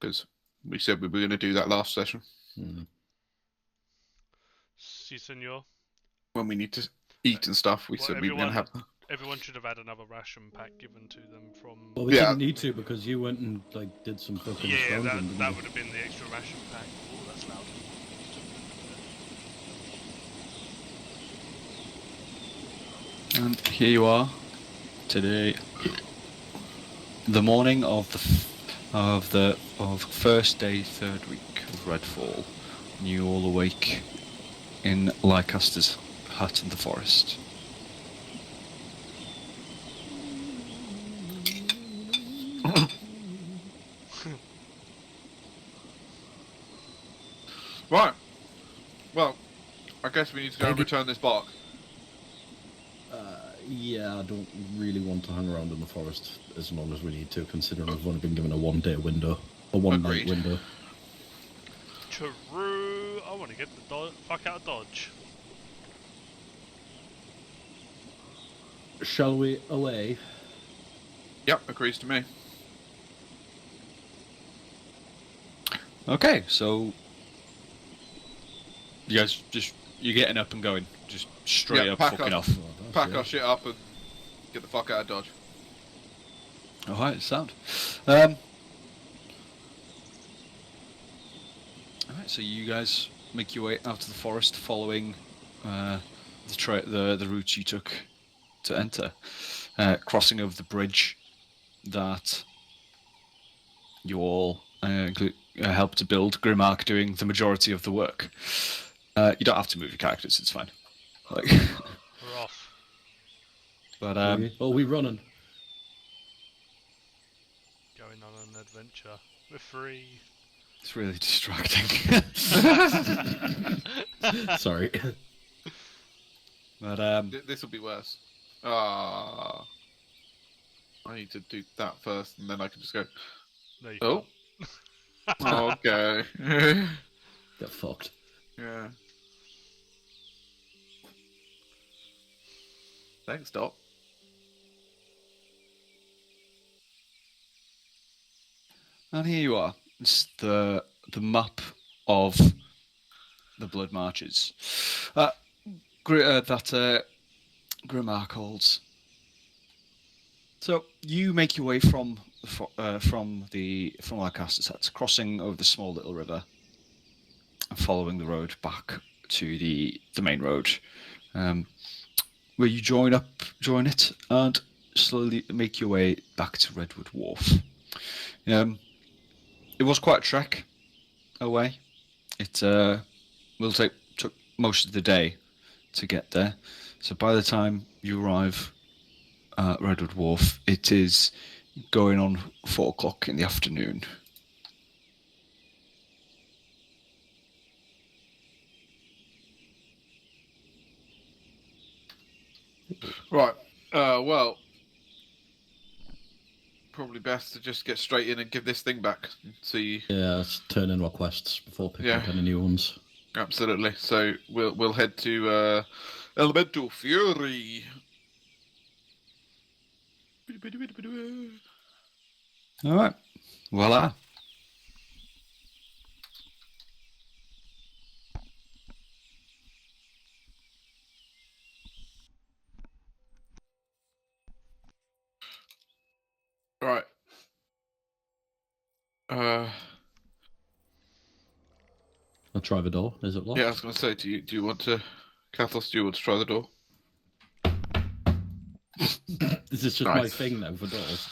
because we said we were going to do that last session. Si, senor. When we need to eat and stuff, we said we were going to have. Everyone should have had another ration pack given to them from. Well, we didn't need to because you went and did some fucking. Yeah, that would have been the extra ration pack. Oh, that's loud. And here you are, today, the morning of the first day, third week of Redfall, and you all awake in Leicester's hut in the forest. Right. Well, I guess we need to go and return this bark. Yeah, I don't really want to hang around in the forest as long as we need to, considering we've only been given a one-day window, a one-night window. True. I want to get the fuck out of Dodge. Shall we away? Yep, agrees to me. Okay, so you guys you're getting up and going, just straight up fucking off. Pack our shit up and get the fuck out of Dodge. Alright, sound. Alright, so you guys make your way out of the forest following the route you took to enter, crossing over the bridge that you all helped to build, Grimmark doing the majority of the work. You don't have to move your characters, it's fine. Like, we're off. But we running. Going on an adventure. We're free. It's really distracting. Sorry. But this will be worse. I need to do that first, and then I can just go. No, you can't. Okay. Get fucked. Yeah. Thanks, Doc. And here you are. It's the map of the Blood Marches that Grimmark holds. So you make your way from Lancaster's hut, crossing over the small little river, and following the road back to the main road, where you join it, and slowly make your way back to Redwood Wharf. It was quite a trek away. It took most of the day to get there. So by the time you arrive at Redwood Wharf, it is going on 4 o'clock in the afternoon. Right. Well, probably best to just get straight in and give this thing back. See. Yeah, let's turn in our quests before picking up any new ones. Absolutely. So we'll head to Elemental Fury. All right. Voila. Right. I'll try the door. Is it locked? Yeah, I was going to say, do you want to, Kathos, do you want to try the door? This is just my thing now for doors.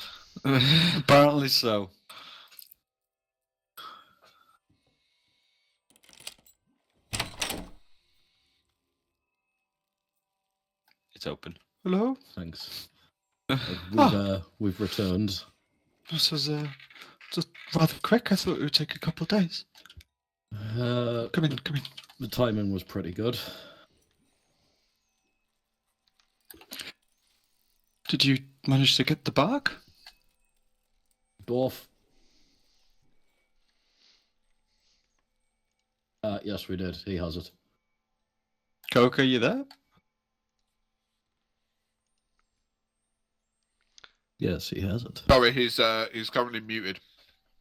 Apparently so. It's open. Hello? Thanks. We've returned. This was just rather quick. I thought it would take a couple of days. Come in. The timing was pretty good. Did you manage to get the bag? Dwarf. Yes, we did. He has it. Coke, are you there? Yes, he has it. Sorry, he's currently muted,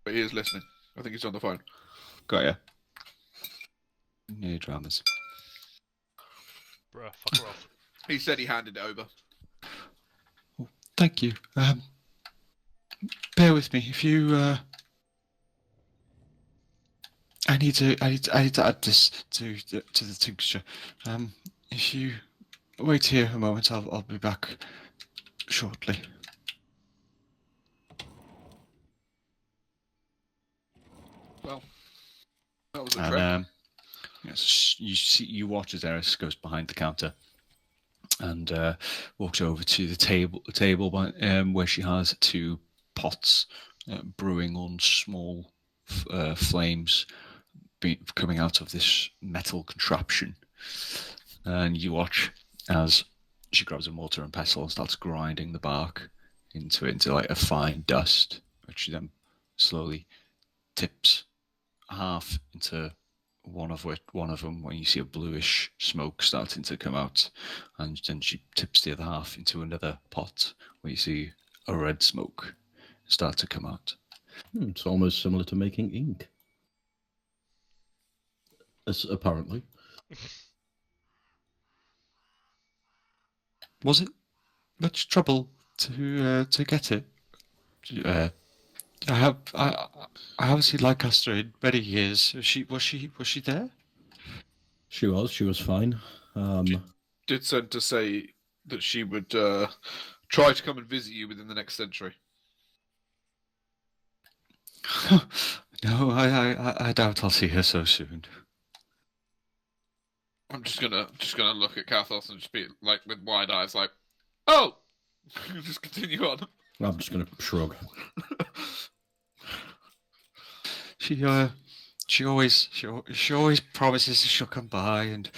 but he is listening. I think he's on the phone. Got ya. No dramas. Bruh, fuck her off. He said he handed it over. Thank you. Bear with me. If you, I need to add this to the tincture. If you wait here a moment, I'll be back shortly. Well, that was a And trick. yes, you watch as Eris goes behind the counter and walks over to the table where she has two pots brewing on small flames coming out of this metal contraption. And you watch as she grabs a mortar and pestle and starts grinding the bark into like a fine dust, which she then slowly tips half into one of them when you see a bluish smoke starting to come out, and then she tips the other half into another pot where you see a red smoke start to come out. It's almost similar to making ink. Apparently. Was it much trouble to get it? I haven't seen Lancaster in many years. Was she there? She was fine. Did send to say that she would try to come and visit you within the next century. No, I doubt I'll see her so soon. I'm just gonna look at Kathos and just be like with wide eyes, like, oh, just continue on. I'm just going to shrug. She always promises she'll come by, and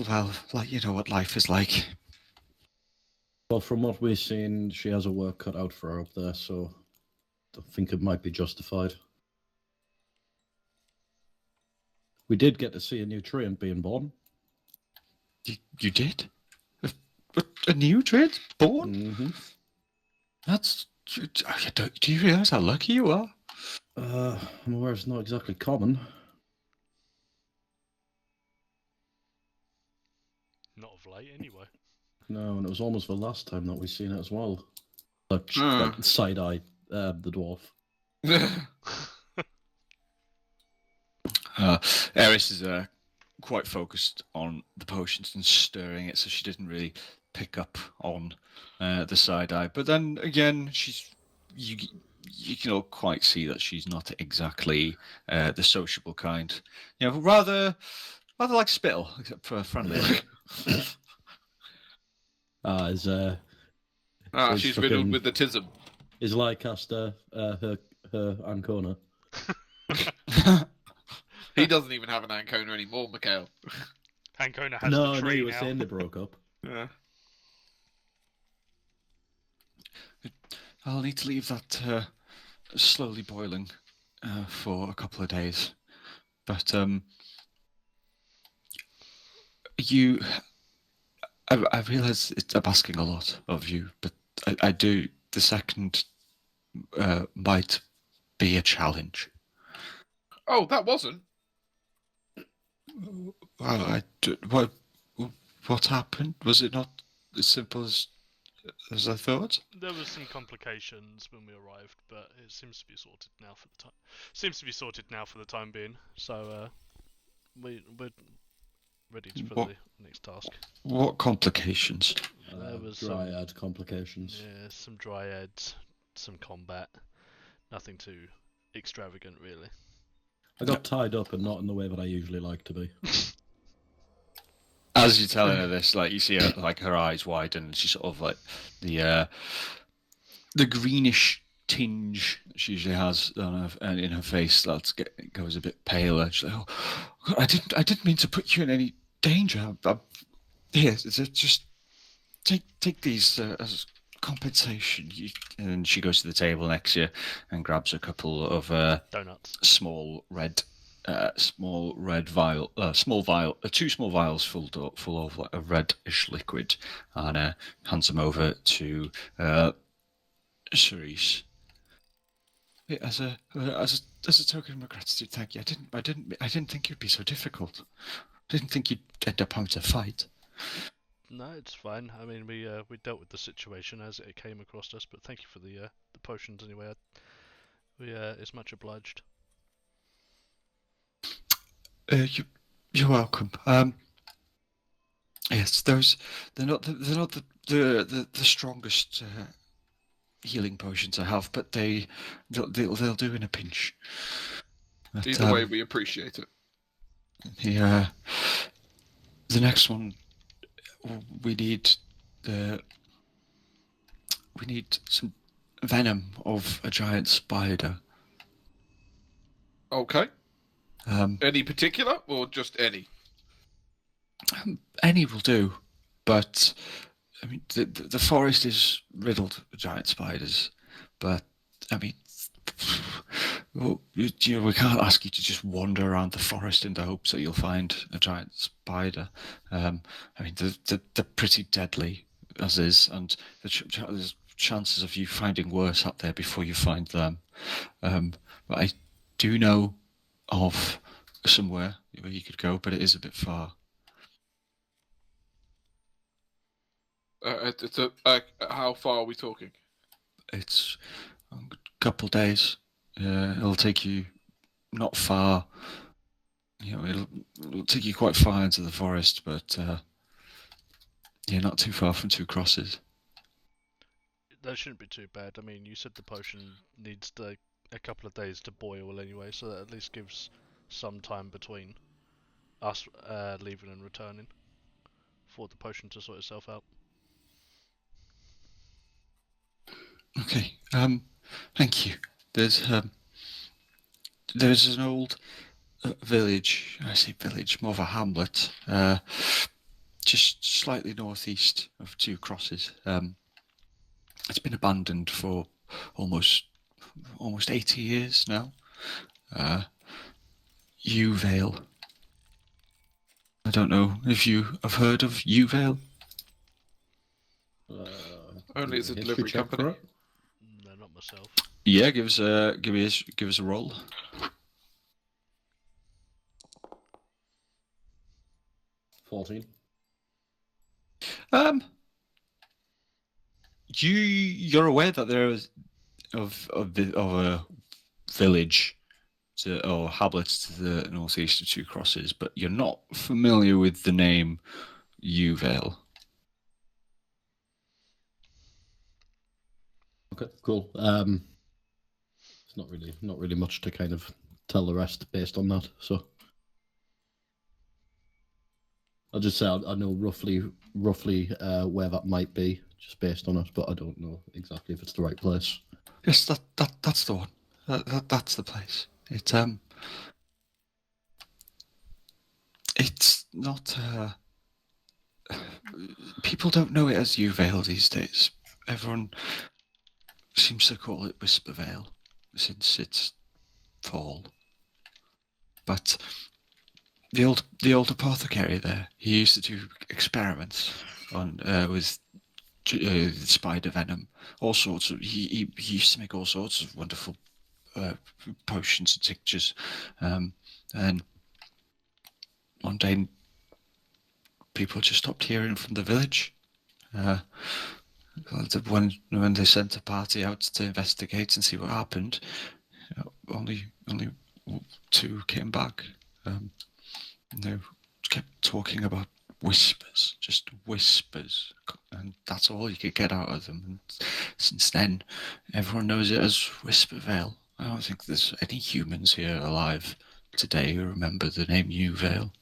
well, like you know what life is like. Well, from what we've seen, she has her work cut out for her up there, so I think it might be justified. We did get to see a new treant being born. You did? A new treant born? Mm-hmm. That's. Do you realise how lucky you are? I'm aware it's not exactly common. Not of late, anyway. No, and it was almost the last time that we've seen it as well. Like side-eye, the dwarf. Eris is quite focused on the potions and stirring it, so she didn't really pick up on the side eye. But then again, you can all quite see that she's not exactly the sociable kind. You know, rather like Spittle, except for friendly. She's riddled with the tism. Is Leicester her Ancona? He doesn't even have an Ancona anymore, Mikhail. Ancona has No, the tree you were now. saying they broke up. Yeah. I'll need to leave that slowly boiling for a couple of days. But I realise I'm asking a lot of you, but I do. The second might be a challenge. Oh, that wasn't. Well, what happened? Was it not as simple as I thought? There was some complications when we arrived, but it seems to be sorted now for the time. Seems to be sorted now for the time being. So we're ready for the next task. What complications? There was Dryad complications. Yeah, some dryads, some combat. Nothing too extravagant, really. I got tied up and not in the way that I usually like to be. As you're telling her this, like you see her, like her eyes widen, and she sort of like the greenish tinge she usually has on her, in her face goes a bit paler. She's like, "Oh, God, I didn't mean to put you in any danger. Here, just take these as compensation." And she goes to the table next to you and grabs a couple of Donuts. small red vial, two small vials full of like a reddish liquid, and hands them over to Cerise. as a token of my gratitude, thank you. I didn't think it'd be so difficult. I didn't think you'd end up having to fight. No, it's fine. I mean, we dealt with the situation as it came across us, but thank you for the potions anyway. It's much obliged. You're welcome. Yes, they're not the strongest healing potions I have, but they'll do in a pinch. But, Either way, we appreciate it. The next one, we need some venom of a giant spider. Okay. Um, Any particular, or just any? Any will do, but I mean the forest is riddled with giant spiders. But I mean, well, we can't ask you to just wander around the forest in the hopes that you'll find a giant spider. I mean, they're pretty deadly as is, and there's chances of you finding worse up there before you find them. But I do know of somewhere where you could go, but it is a bit far. How far are we talking? It's a couple days. It'll take you not far. It'll take you quite far into the forest, but not too far from Two Crosses. That shouldn't be too bad. I mean, you said the potion needs a couple of days to boil anyway, so that at least gives some time between us leaving and returning for the potion to sort itself out. Okay. Thank you. There's an old village. I say village, more of a hamlet. Just slightly northeast of Two Crosses. It's been abandoned for almost 80 years now. Yew-Vale. I don't know if you have heard of Yew-Vale. Only as a history delivery check company. for it? No, not myself. Yeah, give us a roll. $14. You're aware that there is of a village or hamlet to the northeast of Two Crosses, but you're not familiar with the name Yew-Vale. Okay, cool. There's not really much to kind of tell the rest based on that. So I'll just say I know roughly where that might be, just based on it, but I don't know exactly if it's the right place. Yes, that's the one. That's the place. It's not. People don't know it as Yew-Vale these days. Everyone seems to call it Whispervale since its fall. But the old apothecary there, he used to do experiments on with spider venom, all sorts of. He used to make all sorts of wonderful potions and tinctures, and one day people just stopped hearing from the village. When they sent a party out to investigate and see what happened, only 2 came back. They kept talking about whispers, just whispers, and that's all you could get out of them. And since then, everyone knows it as Whispervale. I don't think there's any humans here alive today who remember the name Yew-Vale.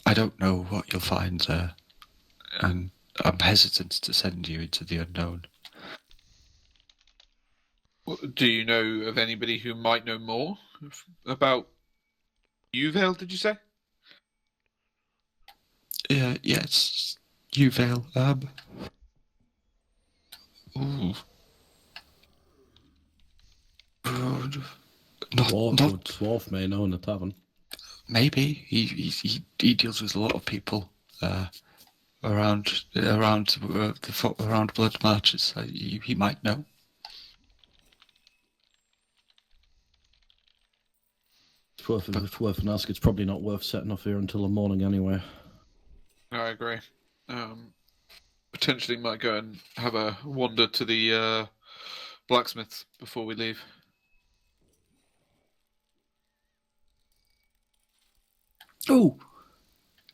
I don't know what you'll find there, and I'm hesitant to send you into the unknown. Do you know of anybody who might know more about Yew-Vale, did you say? Yeah, it's Yew-Vale. Ooh. Dwarf may know in the tavern. Maybe he deals with a lot of people. around blood matches. He might know. It's worth an ask. It's probably not worth setting off here until the morning anyway. I agree. Potentially might go and have a wander to the blacksmiths before we leave. Oh,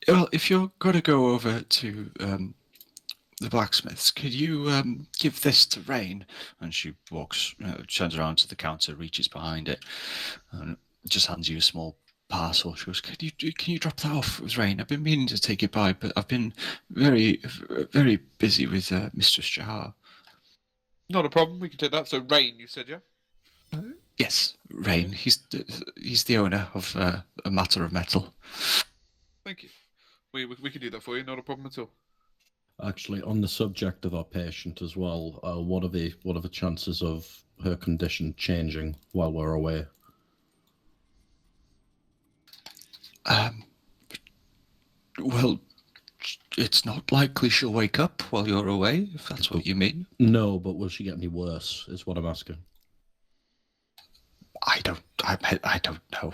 well, if you're going to go over to the blacksmiths, could you give this to Rain? And she walks, turns around to the counter, reaches behind it, and just hands you a small parcel. She goes, can you drop that off with Rain? I've been meaning to take it by, but I've been very, very busy with Mistress Jahar. Not a problem. We can take that. So Rain, you said, yeah? Yes, Rain. He's the owner of a Matter of Metal. Thank you. We can do that for you. Not a problem at all. Actually, on the subject of our patient as well, what are the chances of her condition changing while we're away? Well, it's not likely she'll wake up while you're away, if that's what you mean. No, but will she get any worse? Is what I'm asking. I don't know.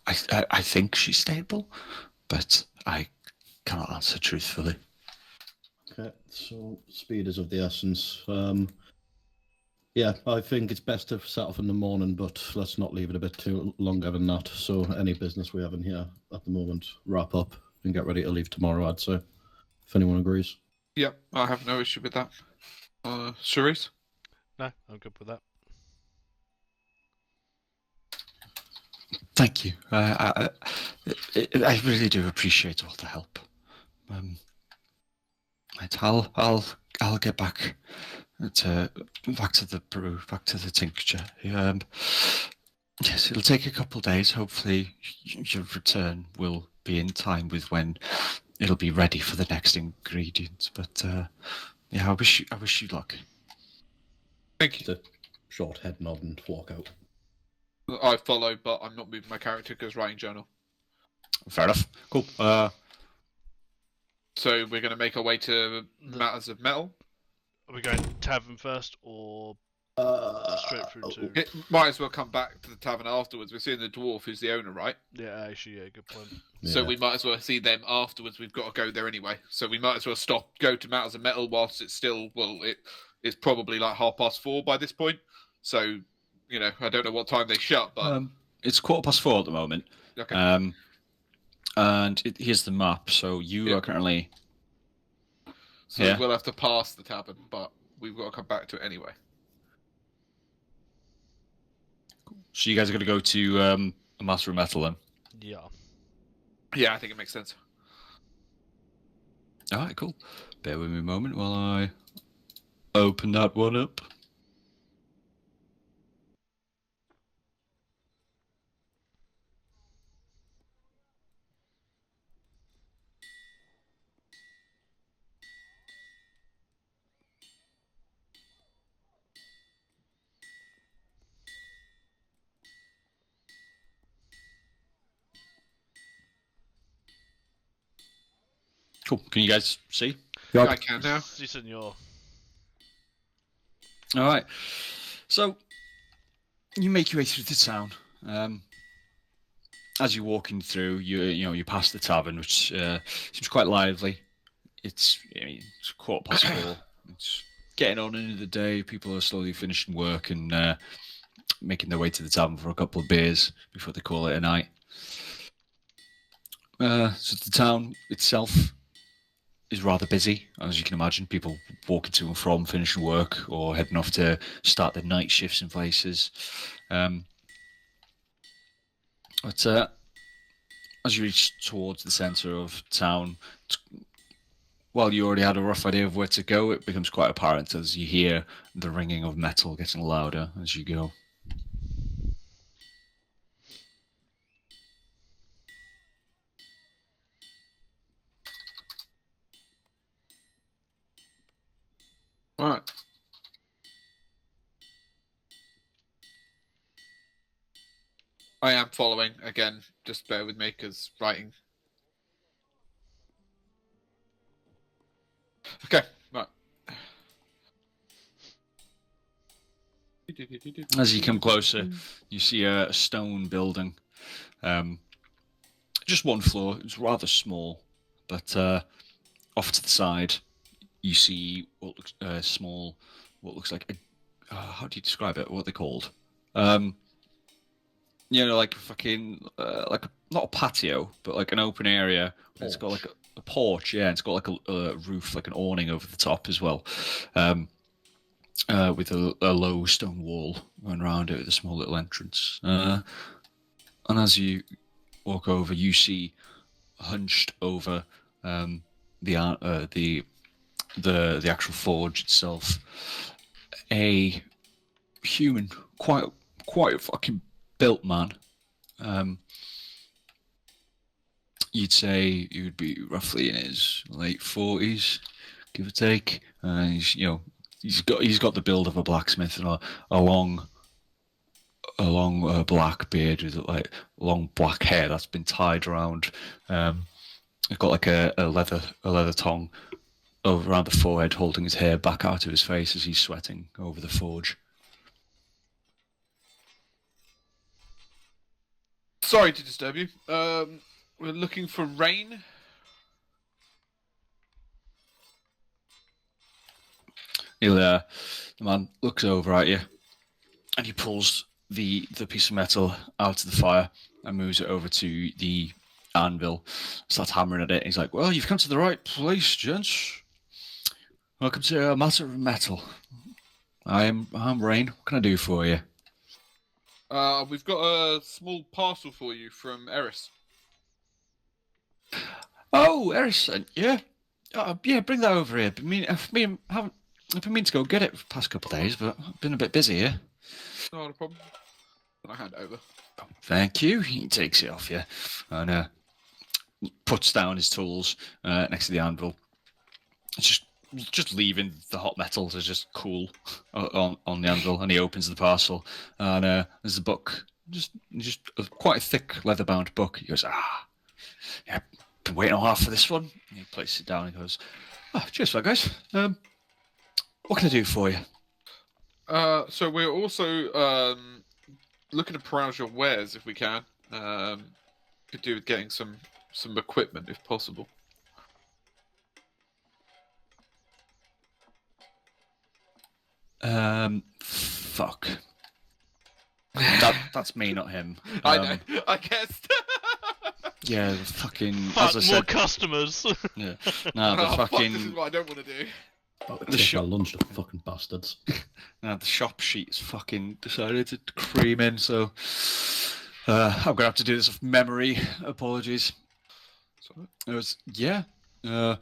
I think she's stable, but I cannot answer truthfully. Okay, so speed is of the essence. Yeah, I think it's best to set off in the morning, but let's not leave it a bit too longer than that. So any business we have in here at the moment, wrap up and get ready to leave tomorrow, I'd say, if anyone agrees. Yep, I have no issue with that. Cerise? No, I'm good with that. Thank you. I really do appreciate all the help. Right, I'll get back to the brew, back to the tincture. Yes, it'll take a couple of days. Hopefully, your return will be in time with when it'll be ready for the next ingredient. But yeah, I wish you luck. Thank you. The short head nod and walk out. I follow, but I'm not moving my character because writing journal. Fair enough. Cool. So we're going to make our way to Matters of Metal. Are we going tavern first or straight through to? It might as well come back to the tavern afterwards. We're seeing the dwarf who's the owner, right? Yeah, actually, yeah, good point. So Yeah. we might as well see them afterwards. We've got to go there anyway. So we might as well go to Matters of Metal whilst it's still, it's probably like 4:30 by this point. So, I don't know what time they shut, but... It's 4:15 at the moment. Okay. And here's the map. So you are currently... So Yeah. we'll have to pass the tavern, but we've got to come back to it anyway. So you guys are going to go to a Master of Metal then? Yeah. Yeah, I think it makes sense. All right, cool. Bear with me a moment while I open that one up. Cool. Can you guys see? I can now. Si, senor. All right. So you make your way through the town. As you're walking through, you pass the tavern, which seems quite lively. It's 4:15. It's getting on into the day. People are slowly finishing work and making their way to the tavern for a couple of beers before they call it a night. So the town itself is rather busy, as you can imagine. People walking to and from, finishing work, or heading off to start their night shifts in places. But as you reach towards the centre of town, while you already had a rough idea of where to go, it becomes quite apparent as you hear the ringing of metal getting louder as you go. All right. I am following again. Just bear with me because writing. As you come closer, you see a stone building. Just one floor. It's rather small, but off to the side, you see what looks small. What looks like a how do you describe it? What are they called? Like fucking not a patio, but like an open area. It's got like a porch. Yeah, it's got like a roof, like an awning over the top as well. With a low stone wall going around it with a small little entrance. And as you walk over, you see hunched over the actual forge itself, a human, quite a fucking built man. You'd say he would be roughly in his late 40s, give or take. He's got the build of a blacksmith and a long black beard with like long black hair that's been tied around. He's got like a leather tongue over around the forehead, holding his hair back out of his face as he's sweating over the forge. Sorry to disturb you. We're looking for Rain. The man looks over at you, and he pulls the piece of metal out of the fire and moves it over to the anvil. Starts hammering at it. He's like, "Well, you've come to the right place, gents. Welcome to a matter of metal. I'm Rain. What can I do for you?" We've got a small parcel for you from Eris. Oh, Eris, yeah. Yeah, bring that over here. I've been meaning to go get it for the past couple of days, but I've been a bit busy here. Not a problem. Can I hand it over? Thank you. He takes it off you and puts down his tools next to the anvil. It's just leaving the hot metal to just cool on the anvil, and he opens the parcel, and there's a book, just quite a thick leather-bound book. He goes, yeah, been waiting a while for this one. And he places it down and goes, cheers for that, guys. What can I do for you? So we're also looking to browse your wares if we can. Could do with getting some equipment if possible. Fuck. That's me, not him. I know. I guessed. Yeah, the fucking. But As I more said, customers. yeah. No, the Fuck, fucking. this is what I don't want to do. The shop lunch, the fucking bastards. The shop sheet's fucking decided to cream in, so I'm gonna have to do this off memory. Apologies. It was no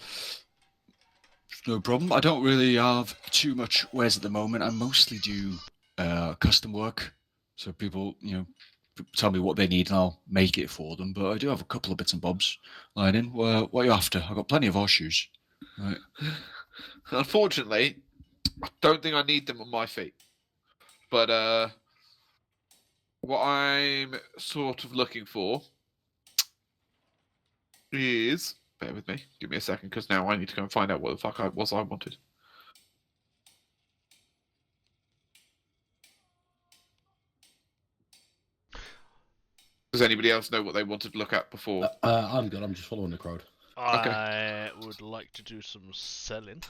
problem. I don't really have too much wares at the moment. I mostly do custom work, so people tell me what they need and I'll make it for them. But I do have a couple of bits and bobs lying in. What are you after? I've got plenty of horseshoes. Right. Unfortunately, I don't think I need them on my feet. But what I'm sort of looking for is... Bear with me. Give me a second, because now I need to go and find out what the fuck I wanted. Does anybody else know what they wanted to look at before? I'm good. I'm just following the crowd. I would like to do some selling.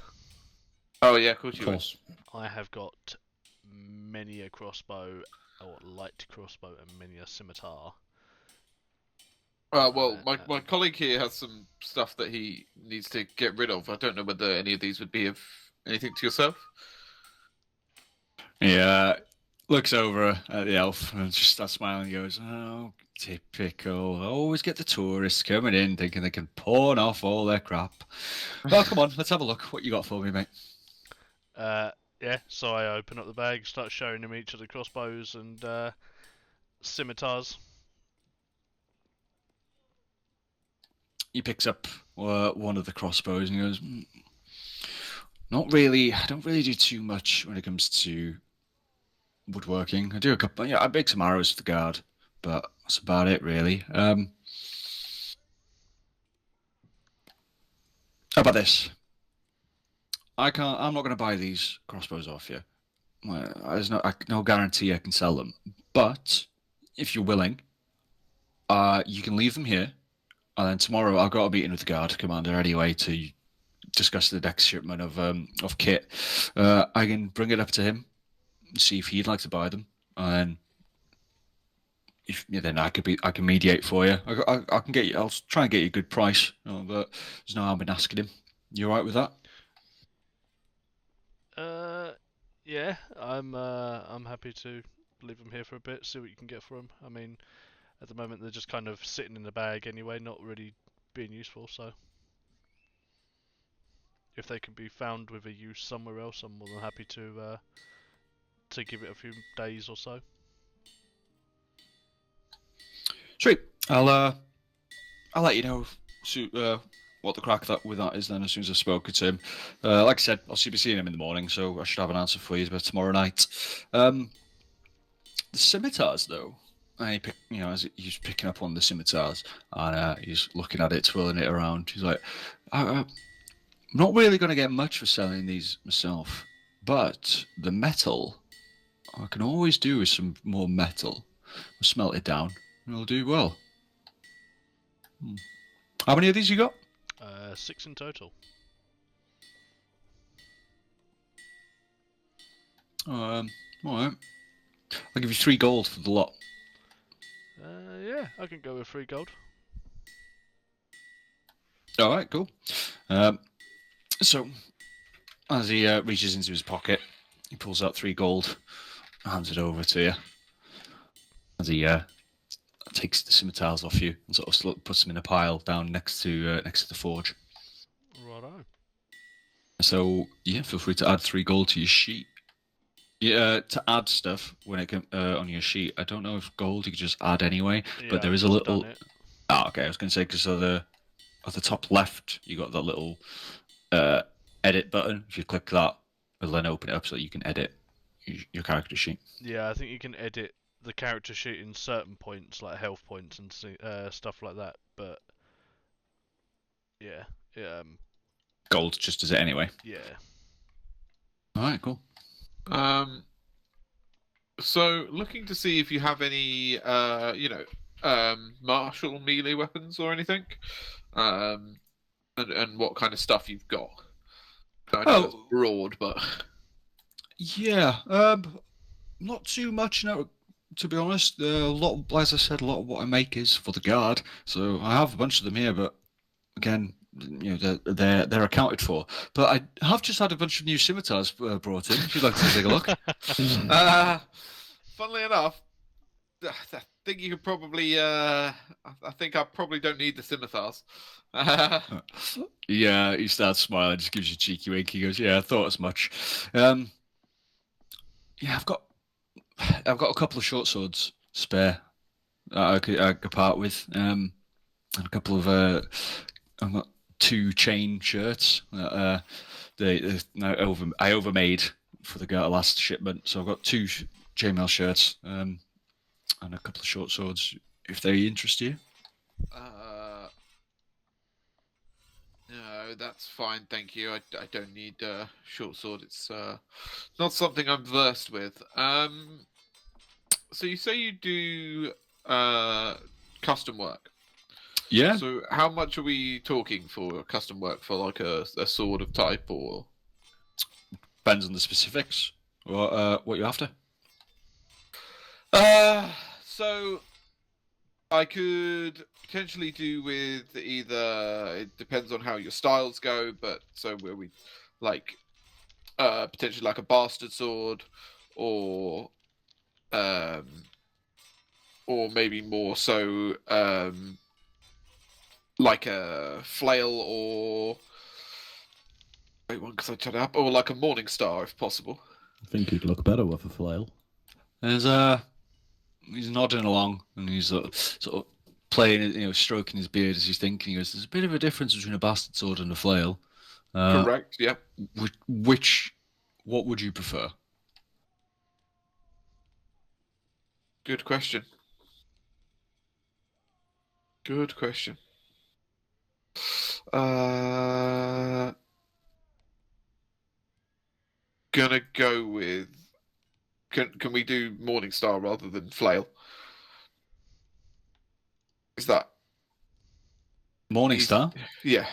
Oh yeah, of course Of you would. course. I have got many a crossbow, or light crossbow, and many a scimitar. Well, my colleague here has some stuff that he needs to get rid of. I don't know whether any of these would be of anything to yourself. Yeah, looks over at the elf and just starts smiling and goes, "Oh, typical. I always get the tourists coming in thinking they can pawn off all their crap." Well, come on, let's have a look. What you got for me, mate? Yeah, so I open up the bag, start showing him each of the crossbows and scimitars. He picks up one of the crossbows and he goes, "Not really. I don't really do too much when it comes to woodworking. I do a couple. Yeah, I make some arrows for the guard, but that's about it, really. How about this? I'm not going to buy these crossbows off you. well, there's no guarantee I can sell them. But if you're willing, you can leave them here, and then tomorrow I've got a meeting with the guard commander anyway to discuss the next shipment of kit. I can bring it up to him, see if he'd like to buy them, and then I can mediate for you. I can get you. I'll try and get you a good price, but there's no harm in asking him. You all right with that? Yeah, I'm happy to leave them here for a bit, see what you can get for them. I mean, at the moment they're just kind of sitting in the bag anyway, not really being useful. So if they can be found with a use somewhere else, I'm more than happy to give it a few days or so. Sweet. I'll let you know what the crack with that is then as soon as I've spoken to him. Like I said, I'll be seeing him in the morning, so I should have an answer for you by tomorrow night. The scimitars, though, as he's picking up on the scimitars and he's looking at it, twirling it around. He's like, I'm not really going to get much for selling these myself, but the metal, I can always do with some more metal. I'll smelt it down, and it'll do well. How many of these you got? 6 in total. All right. I'll give you 3 gold for the lot. Yeah, I can go with 3 gold. All right, cool. So, as he reaches into his pocket, he pulls out 3 gold, hands it over to you. As he takes the scimitars off you and sort of puts them in a pile down next to the forge. Righto. So yeah, feel free to add 3 gold to your sheet. Yeah, to add stuff when it on your sheet. I don't know if gold you could just add anyway, Yeah, but there is a little. Okay, I was going to say because at the top left you got that little edit button. If you click that, it'll then open it up so that you can edit your character sheet. Yeah, I think you can edit the character sheet in certain points, like health points and stuff like that. But yeah, Gold just does it anyway. Yeah. All right, cool. So looking to see if you have any, martial melee weapons or anything, and what kind of stuff you've got. I know that's broad, but yeah, not too much now. To be honest, as I said, a lot of what I make is for the guard. So I have a bunch of them here, but again, they're accounted for. But I have just had a bunch of new scimitars brought in. If you'd like to take a look. Funnily enough, I think you could probably. I think I probably don't need the scimitars. Yeah, he starts smiling, just gives you a cheeky wink. He goes, "Yeah, I thought as much." Yeah, I've got a couple of short swords spare that I could part with, and a couple of I've got 2 chain shirts that I overmade for the last shipment, so I've got 2 chainmail shirts and a couple of short swords. If they interest you. No, that's fine, thank you. I don't need short sword. It's not something I'm versed with. So you say you do custom work. Yeah. So how much are we talking for custom work for like a sword of type or? Depends on the specifics. What you're after. So I could potentially do with either. It depends on how your styles go, but so where we like potentially like a bastard sword, or maybe more so like a flail or wait one because I turn it up, or like a morning star if possible. I think he'd look better with a flail. There's he's nodding along and he's sort of playing, stroking his beard as he's thinking. He goes, "There's a bit of a difference between a bastard sword and a flail." Correct. Yeah. What would you prefer? Good question. Good question. Gonna go with can we do Morning Star rather than Flail? Is that Morningstar? yeah?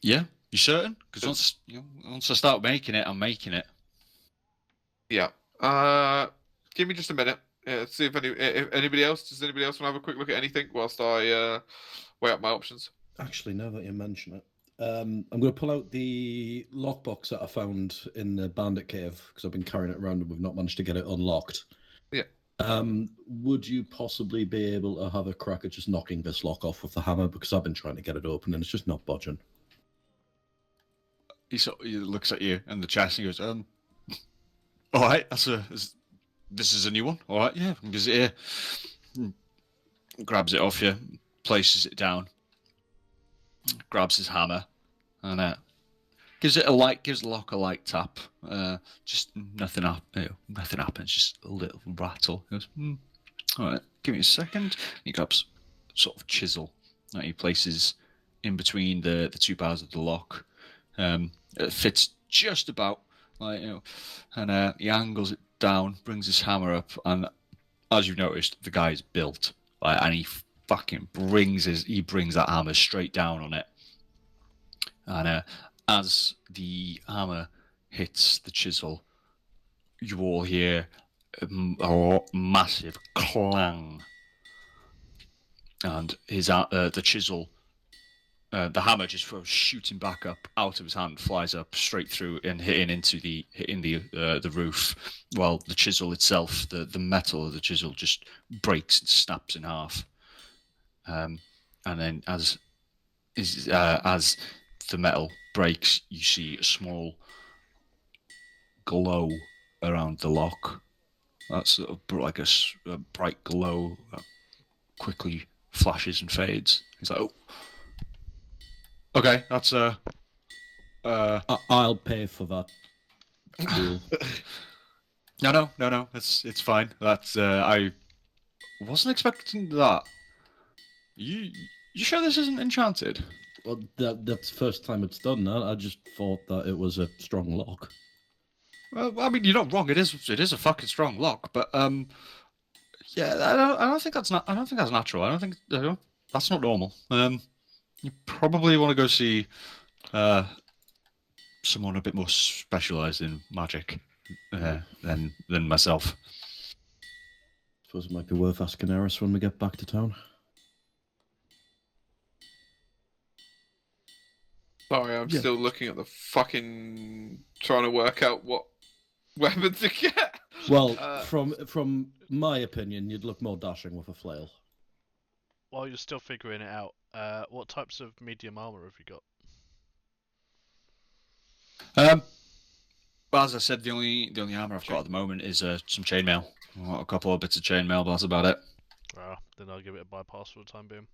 Yeah, you certain? Because once I start making it, I'm making it. Yeah. Give me just a minute. Let's see if anybody else does anybody else want to have a quick look at anything whilst I weigh up my options. Actually, now that you mention it, I'm going to pull out the lockbox that I found in the bandit cave because I've been carrying it around and we've not managed to get it unlocked. Yeah. Would you possibly be able to have a crack at just knocking this lock off with the hammer? Because I've been trying to get it open and it's just not budging. He looks at you and the chest and he goes, all right, this is a new one. All right, yeah, gives it here. Grabs it off you, places it down, grabs his hammer, and gives the lock a light tap. Just nothing happens. Just a little rattle. He goes, all right, give me a second. He grabs sort of chisel that he places in between the two bars of the lock. It fits just about, and he angles it down, brings his hammer up, and as you've noticed, the guy's built, and he fucking brings that hammer straight down on it, and as the hammer hits the chisel, you all hear a massive clang, and the chisel. The hammer just goes shooting back up out of his hand, flies up straight through and hitting the roof. While the chisel itself, the metal of the chisel, just breaks and snaps in half. And then as the metal breaks, you see a small glow around the lock. That's sort of like a bright glow that quickly flashes and fades. He's like, oh. Okay, that's I'll pay for that. Cool. No. It's fine. That's I wasn't expecting that. You sure this isn't enchanted? Well, that's the first time it's done that. I just thought that it was a strong lock. Well, I mean, you're not wrong. It is a fucking strong lock, but yeah, I don't think that's natural. I don't think that's not normal. You probably want to go see someone a bit more specialised in magic than myself. Suppose it might be worth asking Eris when we get back to town. Sorry, I'm still looking at the fucking trying to work out what weapon to get. Well, from my opinion, you'd look more dashing with a flail. While you're still figuring it out, what types of medium armor have you got? Well, as I said, the only armor I've got at the moment is some chainmail. I've got a couple of bits of chainmail, but that's about it. Then I'll give it a bypass for the time being.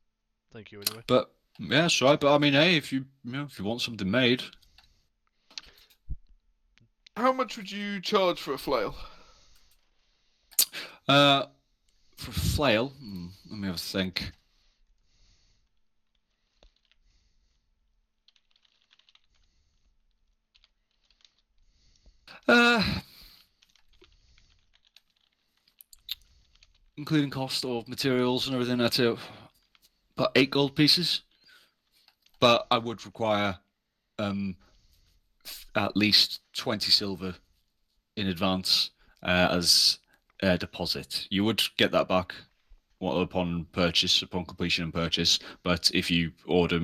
Thank you anyway. But yeah, that's right. But I mean, hey, if you want something made, How much would you charge for a flail? for a flail, let me have a think. Including cost of materials and everything, that's about 8 gold pieces. But I would require at least 20 silver in advance as a deposit. You would get that back upon completion and purchase. But if you order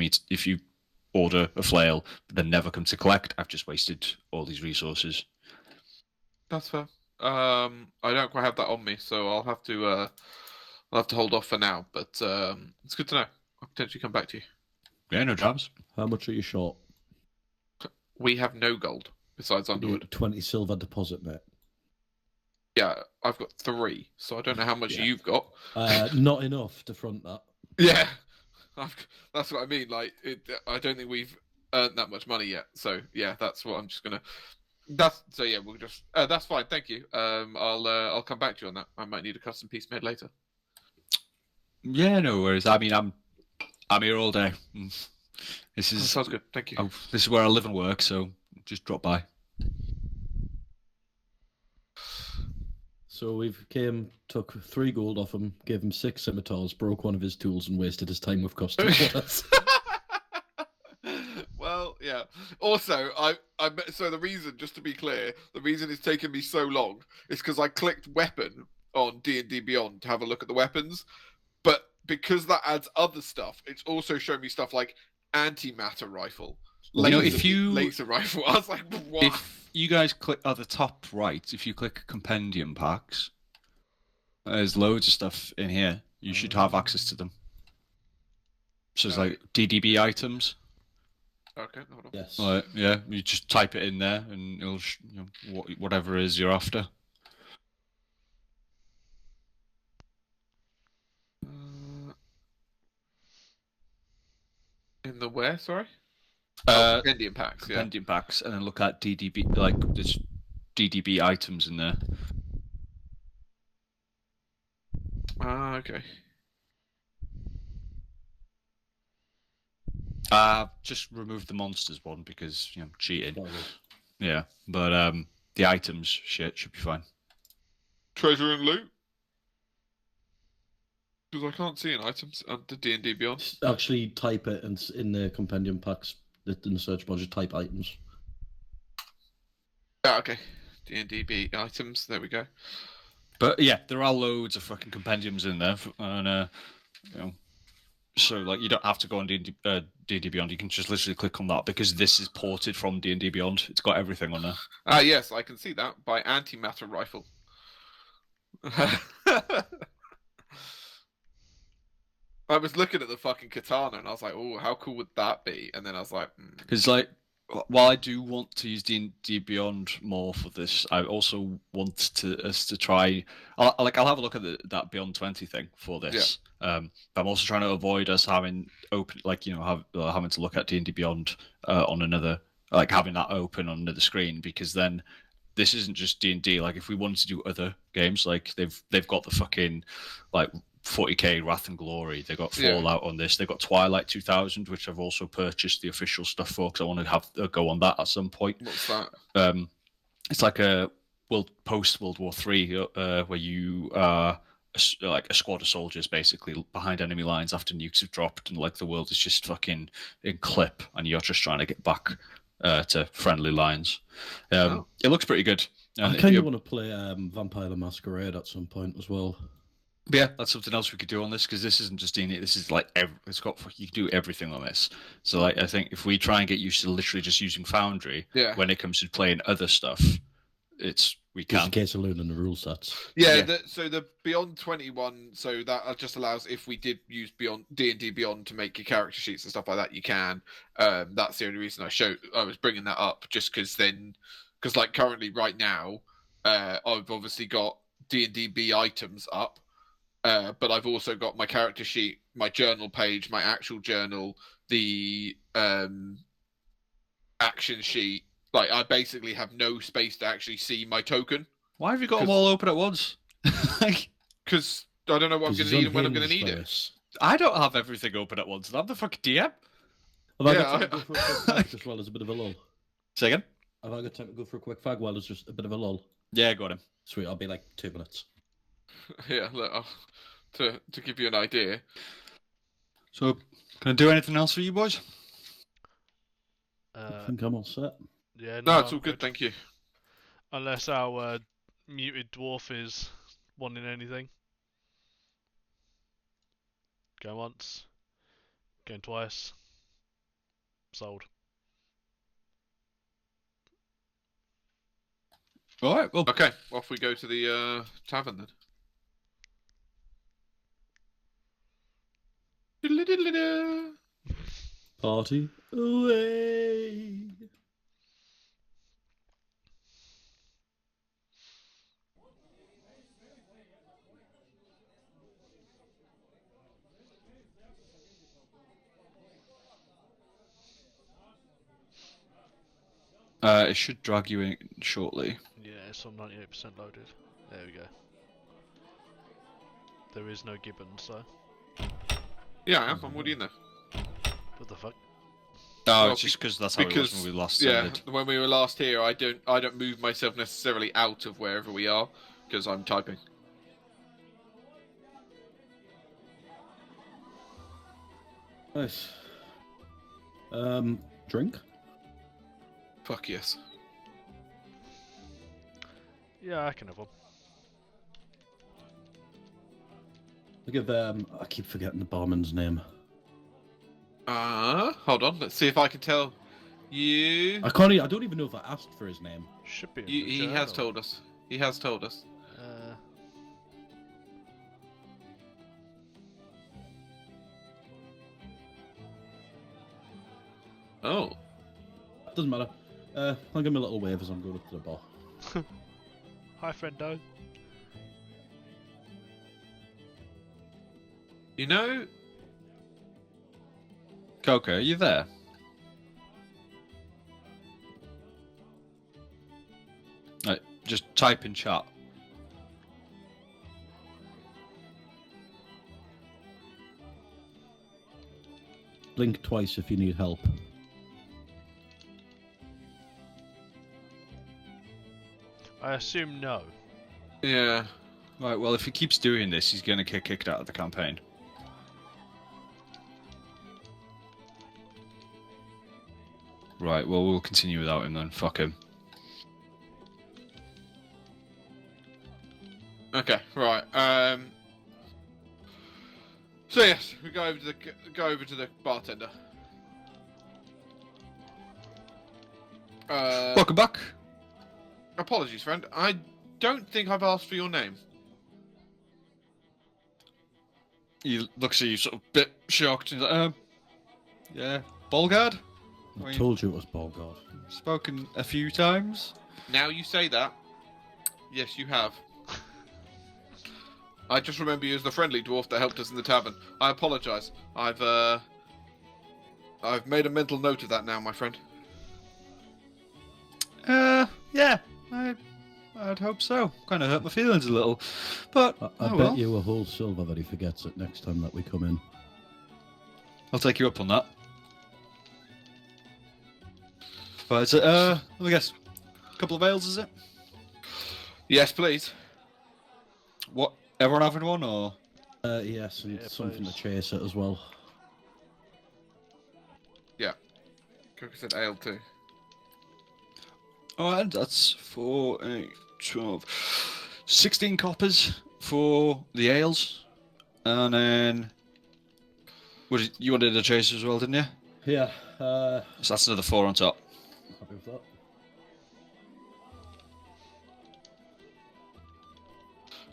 a flail, but then never come to collect, I've just wasted all these resources. That's fair. I don't quite have that on me, so I'll have to hold off for now. But it's good to know. I'll potentially come back to you. Yeah, no dramas. How much are you short? We have no gold besides Underwood. 20 silver deposit, mate. Yeah, I've got 3, so I don't know how much you've got. Not enough to front that. Yeah, that's what I mean. Like, I don't think we've earned that much money yet. So yeah, that's what I'm just gonna. We'll just. That's fine. Thank you. I'll come back to you on that. I might need a custom piece made later. Yeah, no worries. I mean, I'm here all day. This is sounds good. Thank you. This is where I live and work, so just drop by. So we've took 3 gold off him, gave him 6 scimitars, broke one of his tools, and wasted his time with customers. Well, yeah. Also, so the reason, just to be clear, the reason it's taken me so long is because I clicked weapon on D&D Beyond to have a look at the weapons, but because that adds other stuff, it's also shown me stuff like antimatter rifle, You know, if you- laser rifle. I was like, what? If you guys click at the top right, if you click compendium packs, there's loads of stuff in here. You should have access to them. So it's like DDB items. Okay, hold on. Yes. Yeah, you just type it in there, and it'll whatever it is you're after. In the where? Sorry. Compendium packs. Yeah. Compendium packs, and then look at DDB, like there's DDB items in there. Ah, okay. Just remove the monsters one because cheating. That was- Yeah, but the items shit should be fine. Treasure and loot. Because I can't see an items under D&D Beyond. Actually, type it in the compendium packs, in the search bar, just type items. Ah, okay. D&D items. There we go. But yeah, there are loads of fucking compendiums in there, and so like you don't have to go on D&D Beyond. You can just literally click on that because this is ported from D&D Beyond. It's got everything on there. Ah, yes, I can see that by antimatter rifle. I was looking at the fucking katana and I was like, oh, how cool would that be? And then I was like, Because like, while I do want to use D&D Beyond more for this, I also want us to try. I'll have a look at that Beyond 20 thing for this. But I'm also trying to avoid us having open, having to look at D&D Beyond on another, like having that open on another screen, because then this isn't just D&D. Like if we wanted to do other games, like they've got the fucking like 40k Wrath and Glory. They got Fallout on this. They got Twilight 2000, which I've also purchased the official stuff for because I want to have go on that at some point. what's that? It's like a post World War III where you are like a squad of soldiers basically behind enemy lines after nukes have dropped, and like the world is just fucking in clip, and you're just trying to get back to friendly lines. It looks pretty good. I kind of want to play Vampire the Masquerade at some point as well. But yeah, that's something else we could do on this because this isn't just D&D. This is like it's got you can do everything on this. So like I think if we try and get used to literally just using Foundry when it comes to playing other stuff, we can. Just in case of learning the rule sets. Yeah. So the Beyond 21, so that just allows if we did use Beyond D&D Beyond to make your character sheets and stuff like that, you can. That's the only reason I was bringing that up, just because like currently right now, I've obviously got D&D B items up. But I've also got my character sheet, my journal page, my actual journal, the action sheet. Like, I basically have no space to actually see my token. Why have you got them all open at once? Because I don't know what I'm going to need and when I'm going to need it. I don't have everything open at once. I'm the fucking DM. Have I got time to go for a quick fag as well as a bit of a lull? Say again? Have I got time to go for a quick fag while it's just a bit of a lull? Yeah, got him. Sweet, I'll be like 2 minutes. Yeah, look, to give you an idea. So, can I do anything else for you boys? I think I'm all set. Yeah, No, it's I'm all good, thank you. Unless our muted dwarf is wanting anything. Go once. Going twice. Sold. All right. Well, Okay, off we go to the tavern then. Diddle-diddle-diddle. Party away. it should drag you in shortly. Yeah, it's on 98% loaded. There we go. There is no Gibbon, so. Yeah, I am. I'm already in there. What the fuck? No, Well, it's just because that's how it was when we last yeah, ended. when we were last here, I don't move myself necessarily out of wherever we are. because I'm typing. Nice. Drink? Fuck yes. Yeah, I can have one. I give I keep forgetting the barman's name. Hold on. Let's see if I can tell you. I can't. I don't even know if I asked for his name. Should be in You the he has journal. told us. He has told us. Oh. Doesn't matter. I'll give him a little wave as I'm going up to the bar. Hi, friendo. You know, Coco, are you there? Right, just type in chat. Blink twice if you need help. I assume no. yeah. Right, well, if he keeps doing this, he's going to get kicked out of the campaign. Right, well, we'll continue without him then. Fuck him. Okay, right. So yes, we go over to the bartender. Welcome back. Apologies, friend. I don't think I've asked for your name. He looks at you sort of a bit shocked. And he's like, yeah, Bolgard? I told you it was Bolgard. Spoken a few times. Now you say that. Yes, you have. I just remember you as the friendly dwarf that helped us in the tavern. I apologise. I've made a mental note of that now, my friend. Yeah, I'd hope so. Kind of hurt my feelings a little, but I bet well. you a whole silver that he forgets it next time that we come in. I'll take you up on that. Right, so, let me guess. A couple of ales, is it? Yes, please. What? Everyone having one, or? Yes, and Yeah, something please. to chase it as well. Yeah. Coco said ale too. Alright, that's 4, 8, 12. 16 coppers for the ales. And then... you wanted a chaser as well, didn't you? Yeah, So that's another 4 on top. happy with that.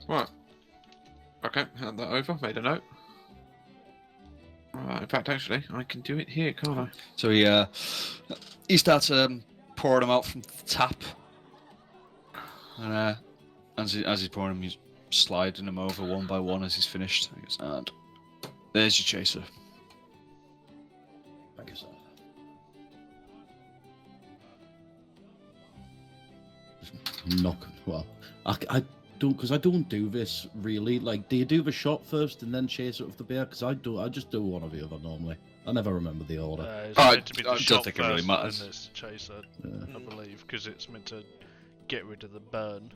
Right. Okay, hand that over. Made a note. In fact, actually, I can do it here, can't I? So he starts pouring them out from the tap. And as he's pouring them, he's sliding them over one by one as he's finished. He goes, and there's your chaser. Thank you, sir. Just knock. Well, I don't, because I don't do this really. Like, do you do the shot first and then chase it with the beer? Because I do. I just do one or the other normally. I never remember the order. It's I meant to be the don't shot think it really first, matters. and it's chaser, Yeah. I believe, because it's meant to get rid of the burn.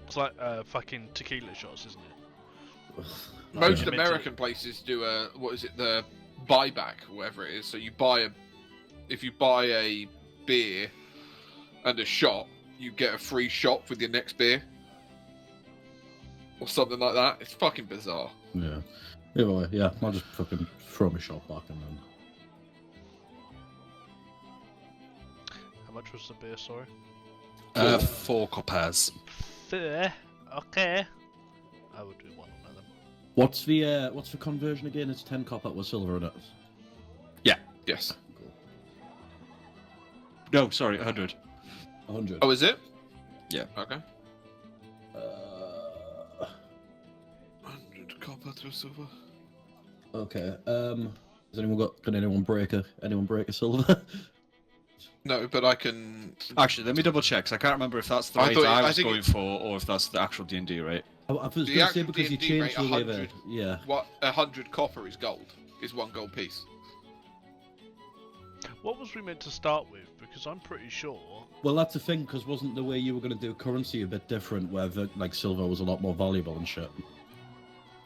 It's like fucking tequila shots, isn't it? Most Yeah. American places do the buyback, or whatever it is. So if you buy a beer and a shot, you get a free shot with your next beer. Or something like that. It's fucking bizarre. Yeah. Either way, yeah. I'll just fucking throw my shot back and then. How much was the beer, sorry? 4 coppers. Fair. Okay. I would do one of them. What's the conversion again? It's 10 copper with silver in it. Yes. No, sorry, 100. 100. Oh, is it? Yeah. Okay. 100 copper to a silver. Okay. Can anyone break a silver? No, but I can. Actually, let me double check, 'cause I can't remember if that's the I rate thought- I I was think going for, or if that's the actual D&D rate. I was going The to say actual because you D&D changed rate, the way 100. Yeah. What 100 copper is gold. Is 1 gold piece. What was we meant to start with because I'm pretty sure. Well, that's the thing, because wasn't the way you were going to do currency a bit different, where like silver was a lot more valuable and shit?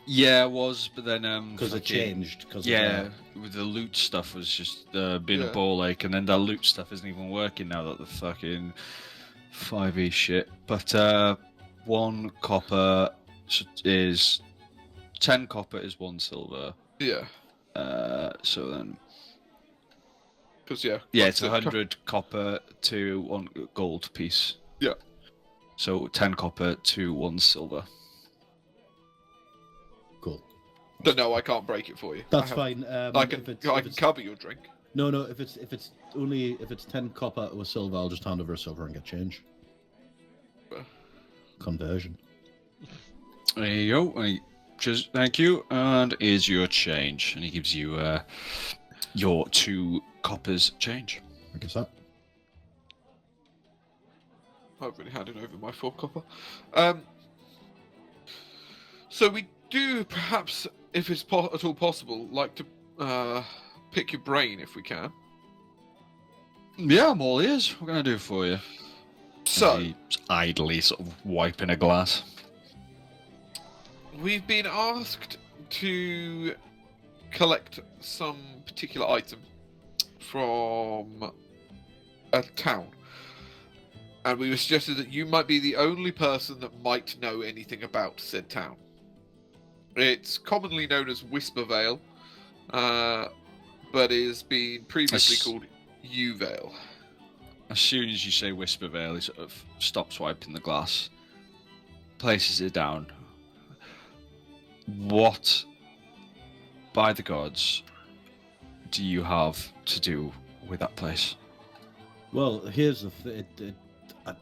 Yeah, it was, but then Because it fucking- changed. Cause Yeah, with the loot stuff was just being Yeah. a ball ache, and then that loot stuff isn't even working now that the fucking 5e shit. But 1 copper is 10 copper is 1 silver. Yeah, So then, because yeah, yeah, like it's I said, 100 copper to 1 gold piece. Yeah. So 10 copper to 1 silver. Cool. But no, I can't break it for you. That's I fine. I can if it's, I if can it's, cover your drink. No, if it's 10 copper to a silver, I'll just hand over a silver and get change. Conversion. There you go. Just thank you, and here's your change. And he gives you your 2 coppers change. I guess that. I've already handed over my 4 copper. So we do perhaps, if it's at all possible, like to pick your brain if we can. Yeah, I'm all ears. What can I do for you? So He's idly sort of wiping a glass. we've been asked to collect some particular item from a town. And we were suggested that you might be the only person that might know anything about said town. It's commonly known as Whispervale, but is been previously That's- called Uvale. As soon as you say Whispervale, he sort of stops wiping the glass, places it down. What, by the gods, do you have to do with that place? Well, here's the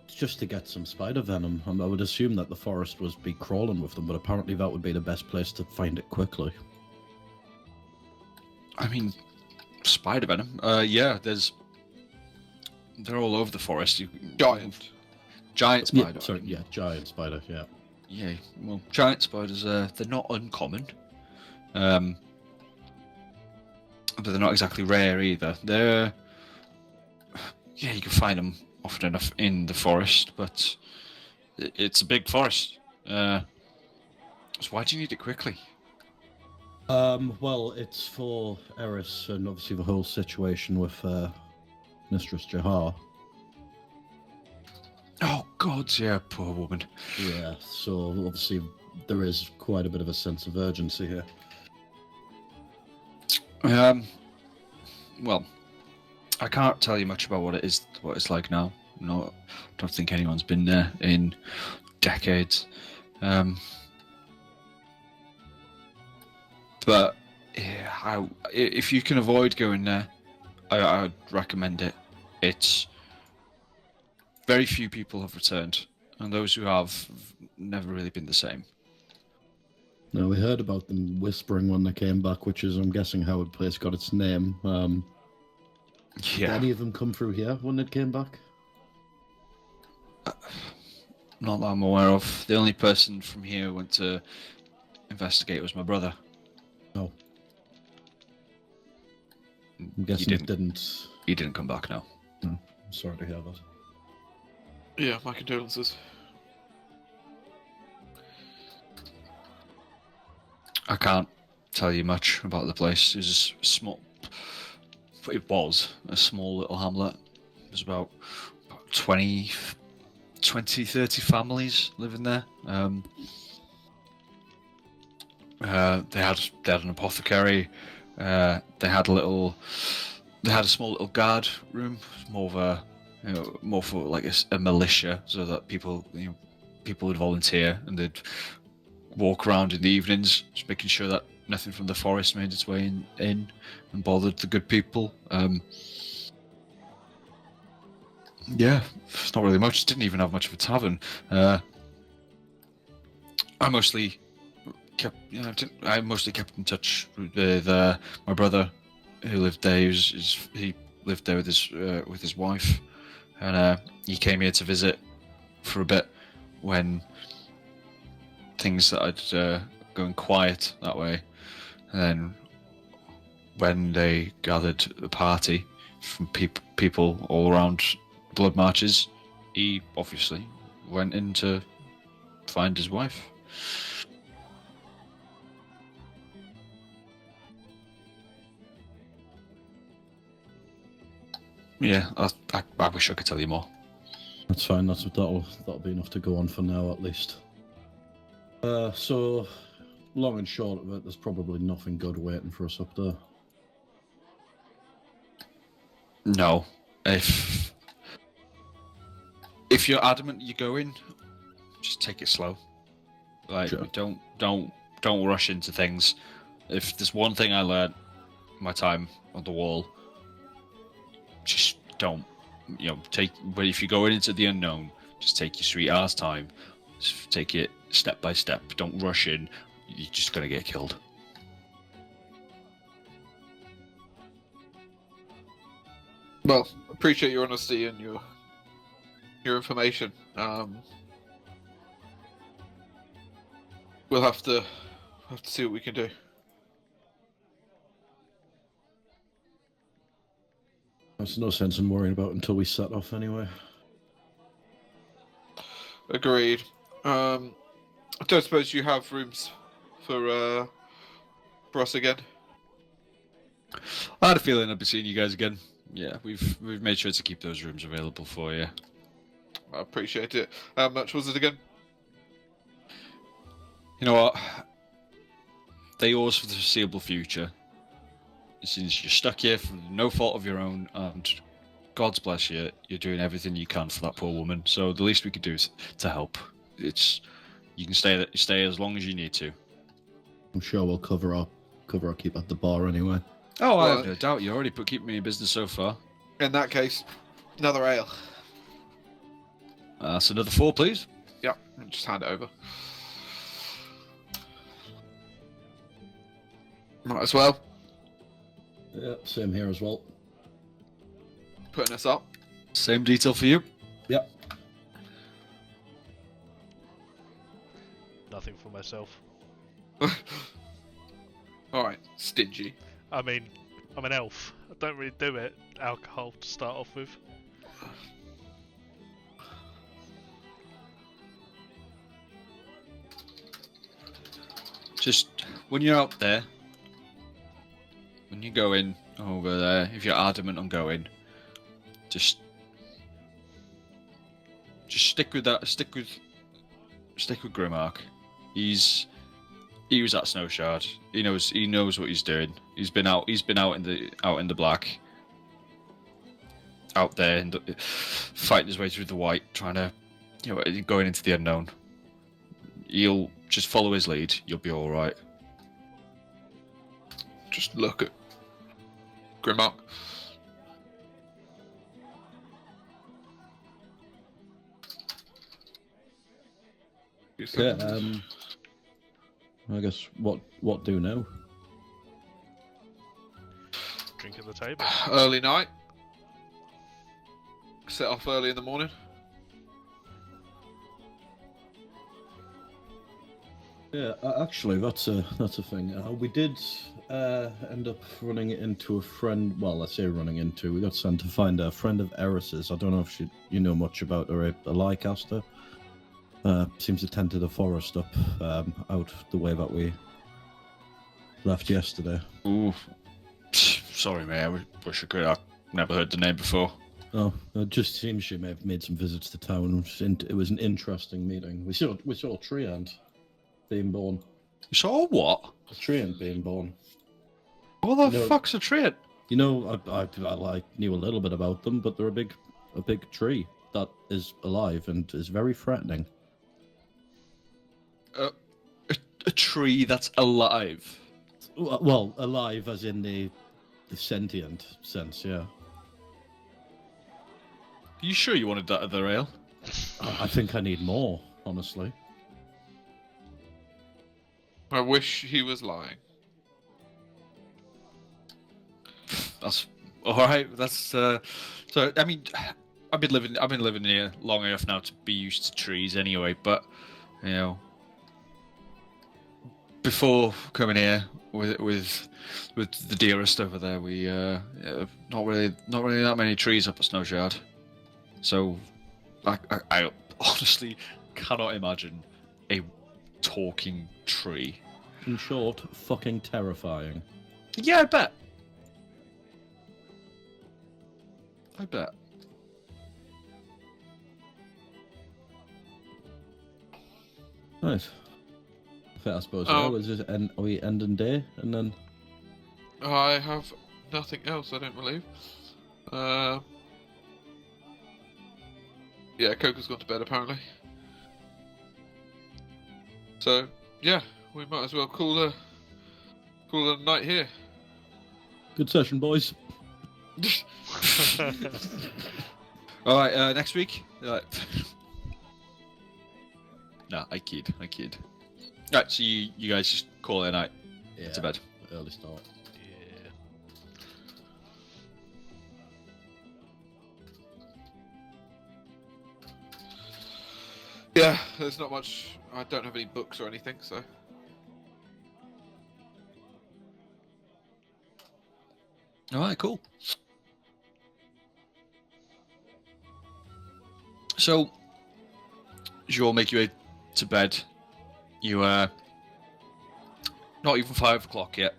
just to get some spider venom. I would assume that the forest was be crawling with them, but apparently that would be the best place to find it quickly. I mean, spider venom. Yeah, they're all over the forest. Giant. Giant spider. Giant spider. Yeah. Yeah, well, giant spiders, they're not uncommon. But they're not exactly rare either. Yeah, you can find them often enough in the forest, but it's a big forest. So why do you need it quickly? Well, it's for Eris and obviously the whole situation with Mistress Jahar. Oh, God, yeah, poor woman. Yeah, so obviously there is quite a bit of a sense of urgency here. Well, I can't tell you much about what it's like now. No, I don't think anyone's been there in decades. But yeah, if you can avoid going there, I'd recommend it. It's very few people have returned, and those who have never really been the same. Now, we heard about them whispering when they came back, which is, I'm guessing, how the place got its name. Did Yeah, any of them come through here when they came back? not that I'm aware of. The only person from here who went to investigate was my brother. No. I'm guessing it didn't. He didn't come back now. I'm sorry to hear that. Yeah, my condolences. I can't tell you much about the place. It was a small. It was a small little hamlet. There's about 20, 30 families living there. They had an apothecary. They had a small little guard room, more of a, more for like a militia, so that people would volunteer and they'd walk around in the evenings, just making sure that nothing from the forest made its way in and bothered the good people. Yeah, it's not really much. It didn't even have much of a tavern. I mostly kept in touch with my brother, who lived there. He lived there with his wife, and he came here to visit for a bit when things started going quiet that way. And then when they gathered a party from people all around blood marches, he obviously went in to find his wife. Yeah, I wish I could tell you more. That's fine. That'll be enough to go on for now, at least. So, long and short of it, there's probably nothing good waiting for us up there. No, if you're adamant you go in, just take it slow. Like, Sure. don't rush into things. If there's one thing I learned my time on the wall, just don't, but if you're going into the unknown, just take your sweet ass time. Just take it step by step. Don't rush in. You're just gonna get killed. Well, appreciate your honesty and your information. We'll have to see what we can do. There's no sense in worrying about it until we set off anyway. Agreed. I don't suppose you have rooms for us again. I had a feeling I'd be seeing you guys again. Yeah, we've made sure to keep those rooms available for you. I appreciate it. How much was it again? You know what? They're yours for the foreseeable future. Since you're stuck here for no fault of your own, and God's bless you, you're doing everything you can for that poor woman. So the least we could do is to help. You can stay as long as you need to. I'm sure we'll cover our keep at the bar anyway. Oh, I Well, have no doubt. You already keeping me in business so far. In that case, another ale. That's another 4, please. Yeah, just hand it over. Might as well. Yeah, same here as well. Putting us up. Same detail for you. Yep. Nothing for myself. Alright, stingy. I mean, I'm an elf. I don't really do it. Alcohol to start off with. Just when you're out there, when you go in over there, if you're adamant on going, just stick with that. Stick with Grimmark. He was at Snow Shard. He knows what he's doing. He's been out in the black, out there and fighting his way through the white, trying to, going into the unknown. You'll just follow his lead. You'll be all right. Just look at Grimmark. Yeah. I guess what do now? Drink at the table. Early night. Set off early in the morning. Yeah, actually, that's a thing. We did end up running into a friend. Well, let's say running into. We got sent to find a friend of Eris's. I don't know if you know much about her. A Lycaster. Seems to tend to the forest up out the way that we left yesterday. Ooh, sorry, mate. I wish I could. I've never heard the name before. Oh, it just seems she may have made some visits to town. It was an interesting meeting. We saw Treant being born. You saw what? Treant being born. What the No. fuck's a trait? You know, I knew a little bit about them, but they're a big tree that is alive and is very threatening. A tree that's alive. Well, alive as in the sentient sense, yeah. You sure you wanted that other ale? I think I need more, honestly. I wish he was lying. That's all right. That's so. I mean, I've been living here long enough now to be used to trees anyway. But before coming here, with the dearest over there. We not really that many trees up at Snowshard. So I honestly cannot imagine a talking tree. In short, fucking terrifying. Yeah, I bet. Right. I suppose. Are we ending day and then? I have nothing else, I don't believe. Yeah, Coco's gone to bed apparently. So yeah, we might as well call it a night here. Good session, boys. All right, next week. Nah, I kid. Right, so you guys just call it a night. Yeah. To bed. Early start. Yeah. Yeah, there's not much. I don't have any books or anything, so. All right, cool. So, as you all make your way to bed, you not even 5 o'clock yet.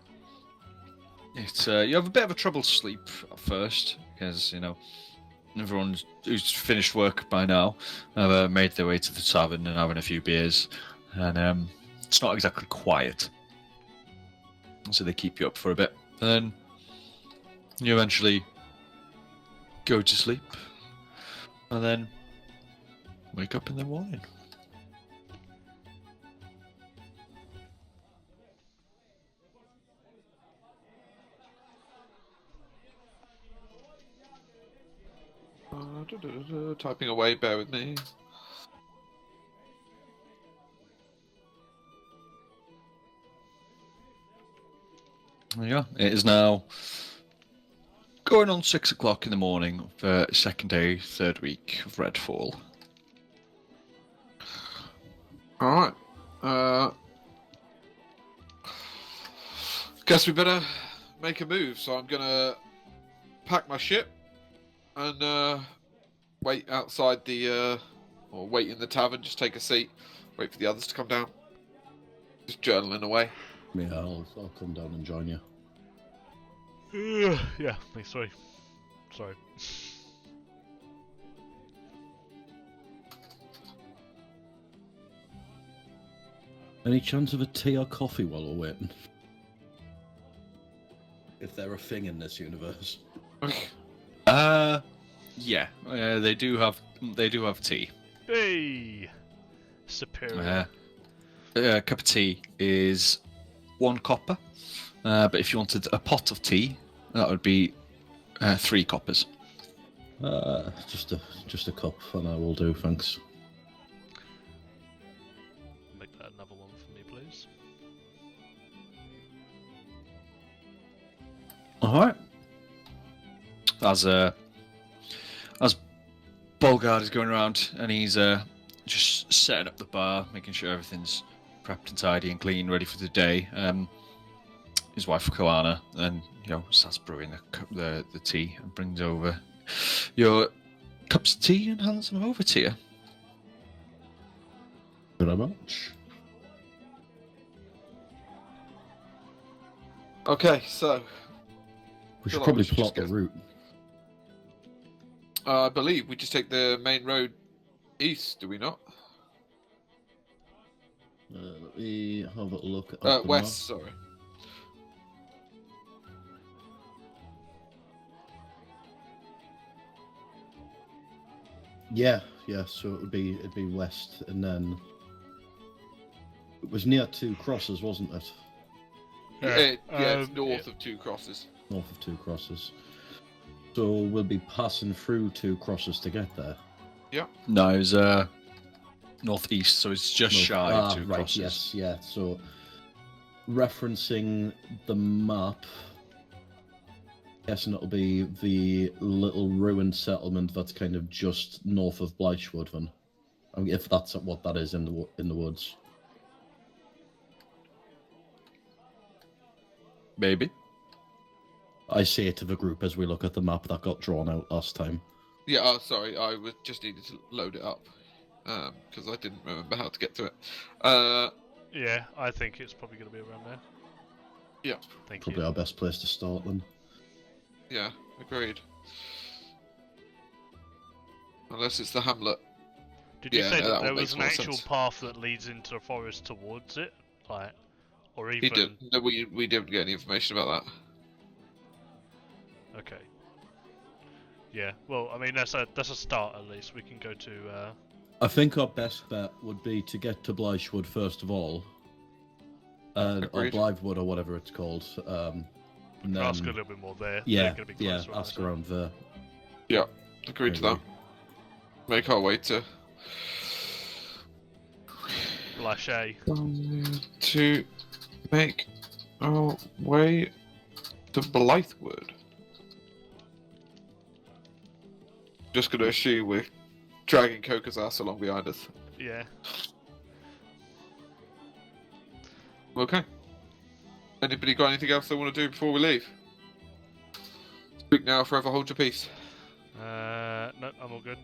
It's you have a bit of a trouble sleep at first because everyone who's finished work by now have made their way to the tavern and having a few beers, and it's not exactly quiet, so they keep you up for a bit. And then you eventually go to sleep, and then wake up in the morning. Typing away, bear with me. Yeah, it is now going on 6 o'clock in the morning of the second day, third week of Redfall. Alright. Guess we better make a move, so I'm gonna pack my ship and wait outside or wait in the tavern, just take a seat, wait for the others to come down. Just journaling away. Yeah, I'll come down and join you. Yeah, sorry. Any chance of a tea or coffee while we're waiting? If they're a thing in this universe. Yeah, they do have tea. Hey, superior. A cup of tea is 1 copper, but if you wanted a pot of tea, that would be 3 coppers. Just a cup, and I will do. Thanks. Make that another one for me, please. All right. As Bolgard is going around and he's just setting up the bar, making sure everything's prepped and tidy and clean, ready for the day. His wife Koana then starts brewing the tea and brings over your cups of tea and hands them over to you. Very much. Okay, so We should Feel like probably we should plot just the route. I believe we just take the main road east, do we not? Let me have a look at the West, sorry. map. Yeah. So it'd be west, and then it was near 2 crosses, wasn't it? It's north of 2 crosses. North of 2 crosses. So we'll be passing through 2 crosses to get there. No, it's northeast, so it's just shy of 2 right, crosses. Yes, yeah. So referencing the map, guessing it'll be the little ruined settlement that's kind of just north of Blychwood, then. I mean, if that's what that is in the woods. Maybe. I say it to the group as we look at the map that got drawn out last time. Yeah, oh, sorry, I just needed to load it up because I didn't remember how to get to it. Yeah, I think it's probably going to be around there. Yeah. Thank Probably you. our best place to start then. Yeah, agreed. Unless it's the hamlet. Did you Yeah, say no, that that there one was an makes more actual sense. path that leads into the forest towards it? Like, or even... He did. No, we didn't get any information about that. Okay. Yeah, well, I mean, that's a start at least. We can go to... I think our best bet would be to get to Blythewood first of all. Or Agreed. Blythewood or whatever it's called. And then, ask a little bit more there. yeah, They're gonna be yeah, closer, aren't ask they? around there. Yeah, agreed to that. Make our way to Lachey. to make our way to Blythewood. Just gonna assume we're dragging Coca's ass along behind us. Yeah. Okay. Anybody got anything else they want to do before we leave? Speak now, or forever hold your peace. No, I'm all good.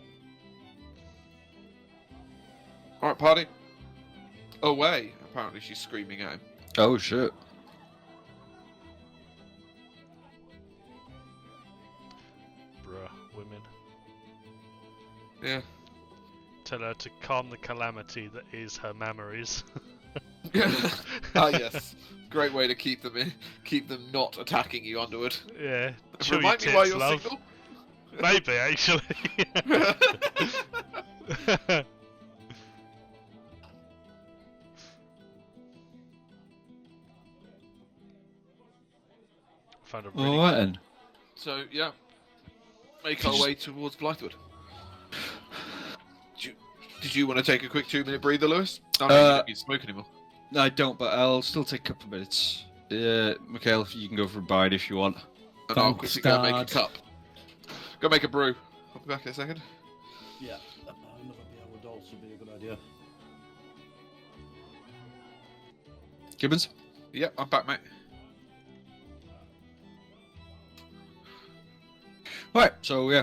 Alright, party. Away. Apparently she's screaming at him. Oh shit. Bruh, women. Yeah. Tell her to calm the calamity that is her memories. Ah, yes. Great way to keep them in, keep them not attacking you, Underwood. Yeah. Chill Remind me your why tits, you're love. single. Maybe, actually. Found a really Alright then. So yeah, make our way towards Blythewood. Did you want to take a quick 2-minute breather, Lewis? I don't think you smoke anymore. I don't, but I'll still take a couple of minutes. Mikhail, you can go for a bite if you want. And I'll Thanks, quickly go make a Dad. cup. Go make a brew. I'll be back in a second. Yeah, another beer would also be a good idea. Gibbons? Yep, I'm back, mate. Right, so yeah.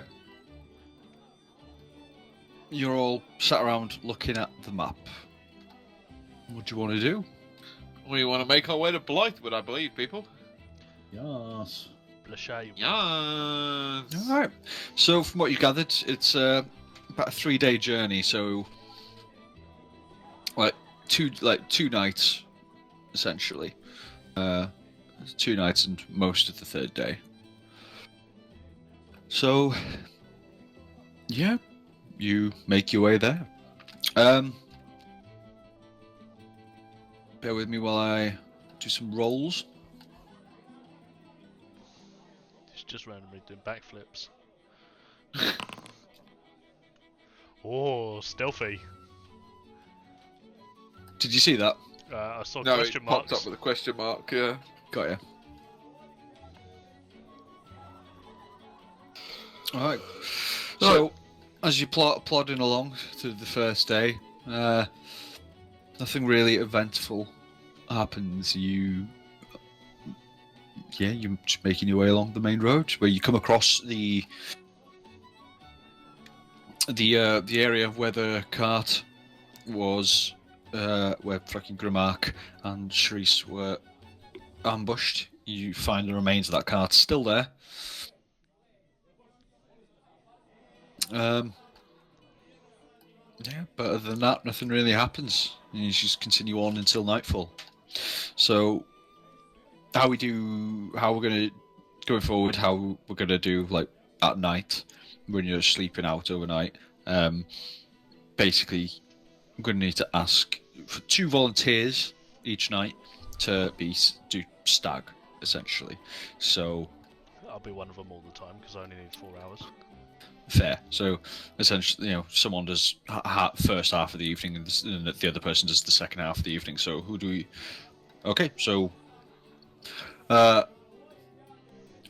You're all sat around looking at the map. What do you want to do? We want to make our way to Blythewood, I believe, people. Yes. Lachey. Yes. Alright. So from what you gathered, it's about a 3-day journey, so two nights essentially. 2 nights and most of the 3rd day. So yeah, you make your way there. Bear with me while I do some rolls. He's just randomly doing backflips. Oh, stealthy. Did you see that? I saw No, question it popped marks. up with a question mark. Yeah. Got ya. Alright. So, as you plodding along through the first day, nothing really eventful happens. You're just making your way along the main road, where you come across the area where the cart was, where fucking Grimark and Shreese were ambushed. You find the remains of that cart still there. Yeah, but other than that, nothing really happens. You just continue on until nightfall. So, how we're gonna going forward? How we're gonna do like at night when you're sleeping out overnight? Basically, I'm gonna need to ask for 2 volunteers each night to do stag, essentially. So. I'll be one of them all the time because I only need 4 hours. Fair. So essentially, someone does first half of the evening, and the other person does the second half of the evening. So who do we? Okay, so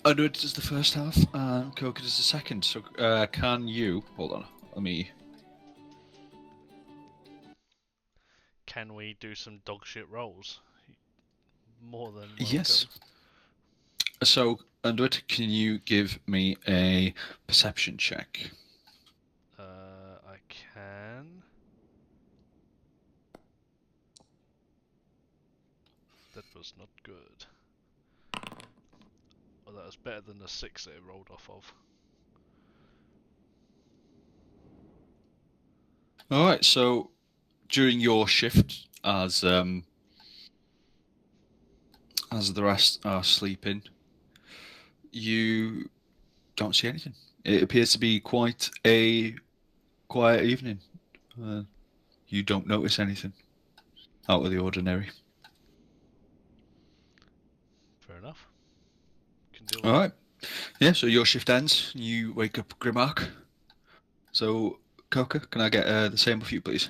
Underwood does the first half, and Coca does the second. So can you hold on? Let me. Can we do some dog shit rolls? More than welcome. Yes. So, Underwood, can you give me a perception check? I can. That was not good. Well, that was better than the 6 that it rolled off of. All right. So, during your shift, as the rest are sleeping, you don't see anything. It appears to be quite a quiet evening. You don't notice anything out of the ordinary. Fair enough. Can deal with All that. right. Yeah. So your shift ends. You wake up Grimark. So, Coca, can I get the same with you, please?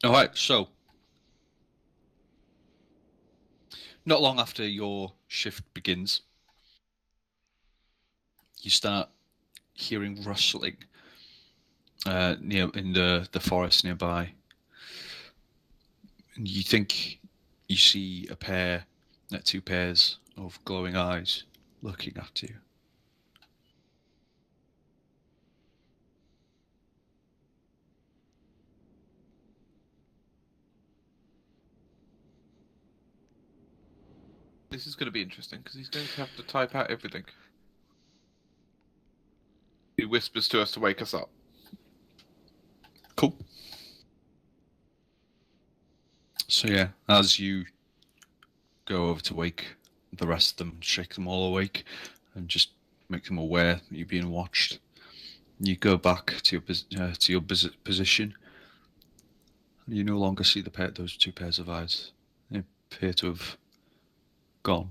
All right. So, not long after your shift begins, you start hearing rustling near in the forest nearby, and you think you see two pairs of glowing eyes looking at you. This is going to be interesting because he's going to have to type out everything. He whispers to us to wake us up. Cool. So yeah, as you go over to wake the rest of them, shake them all awake, and just make them aware that you're being watched, you go back to your position. You no longer see those two pairs of eyes. They appear to have gone.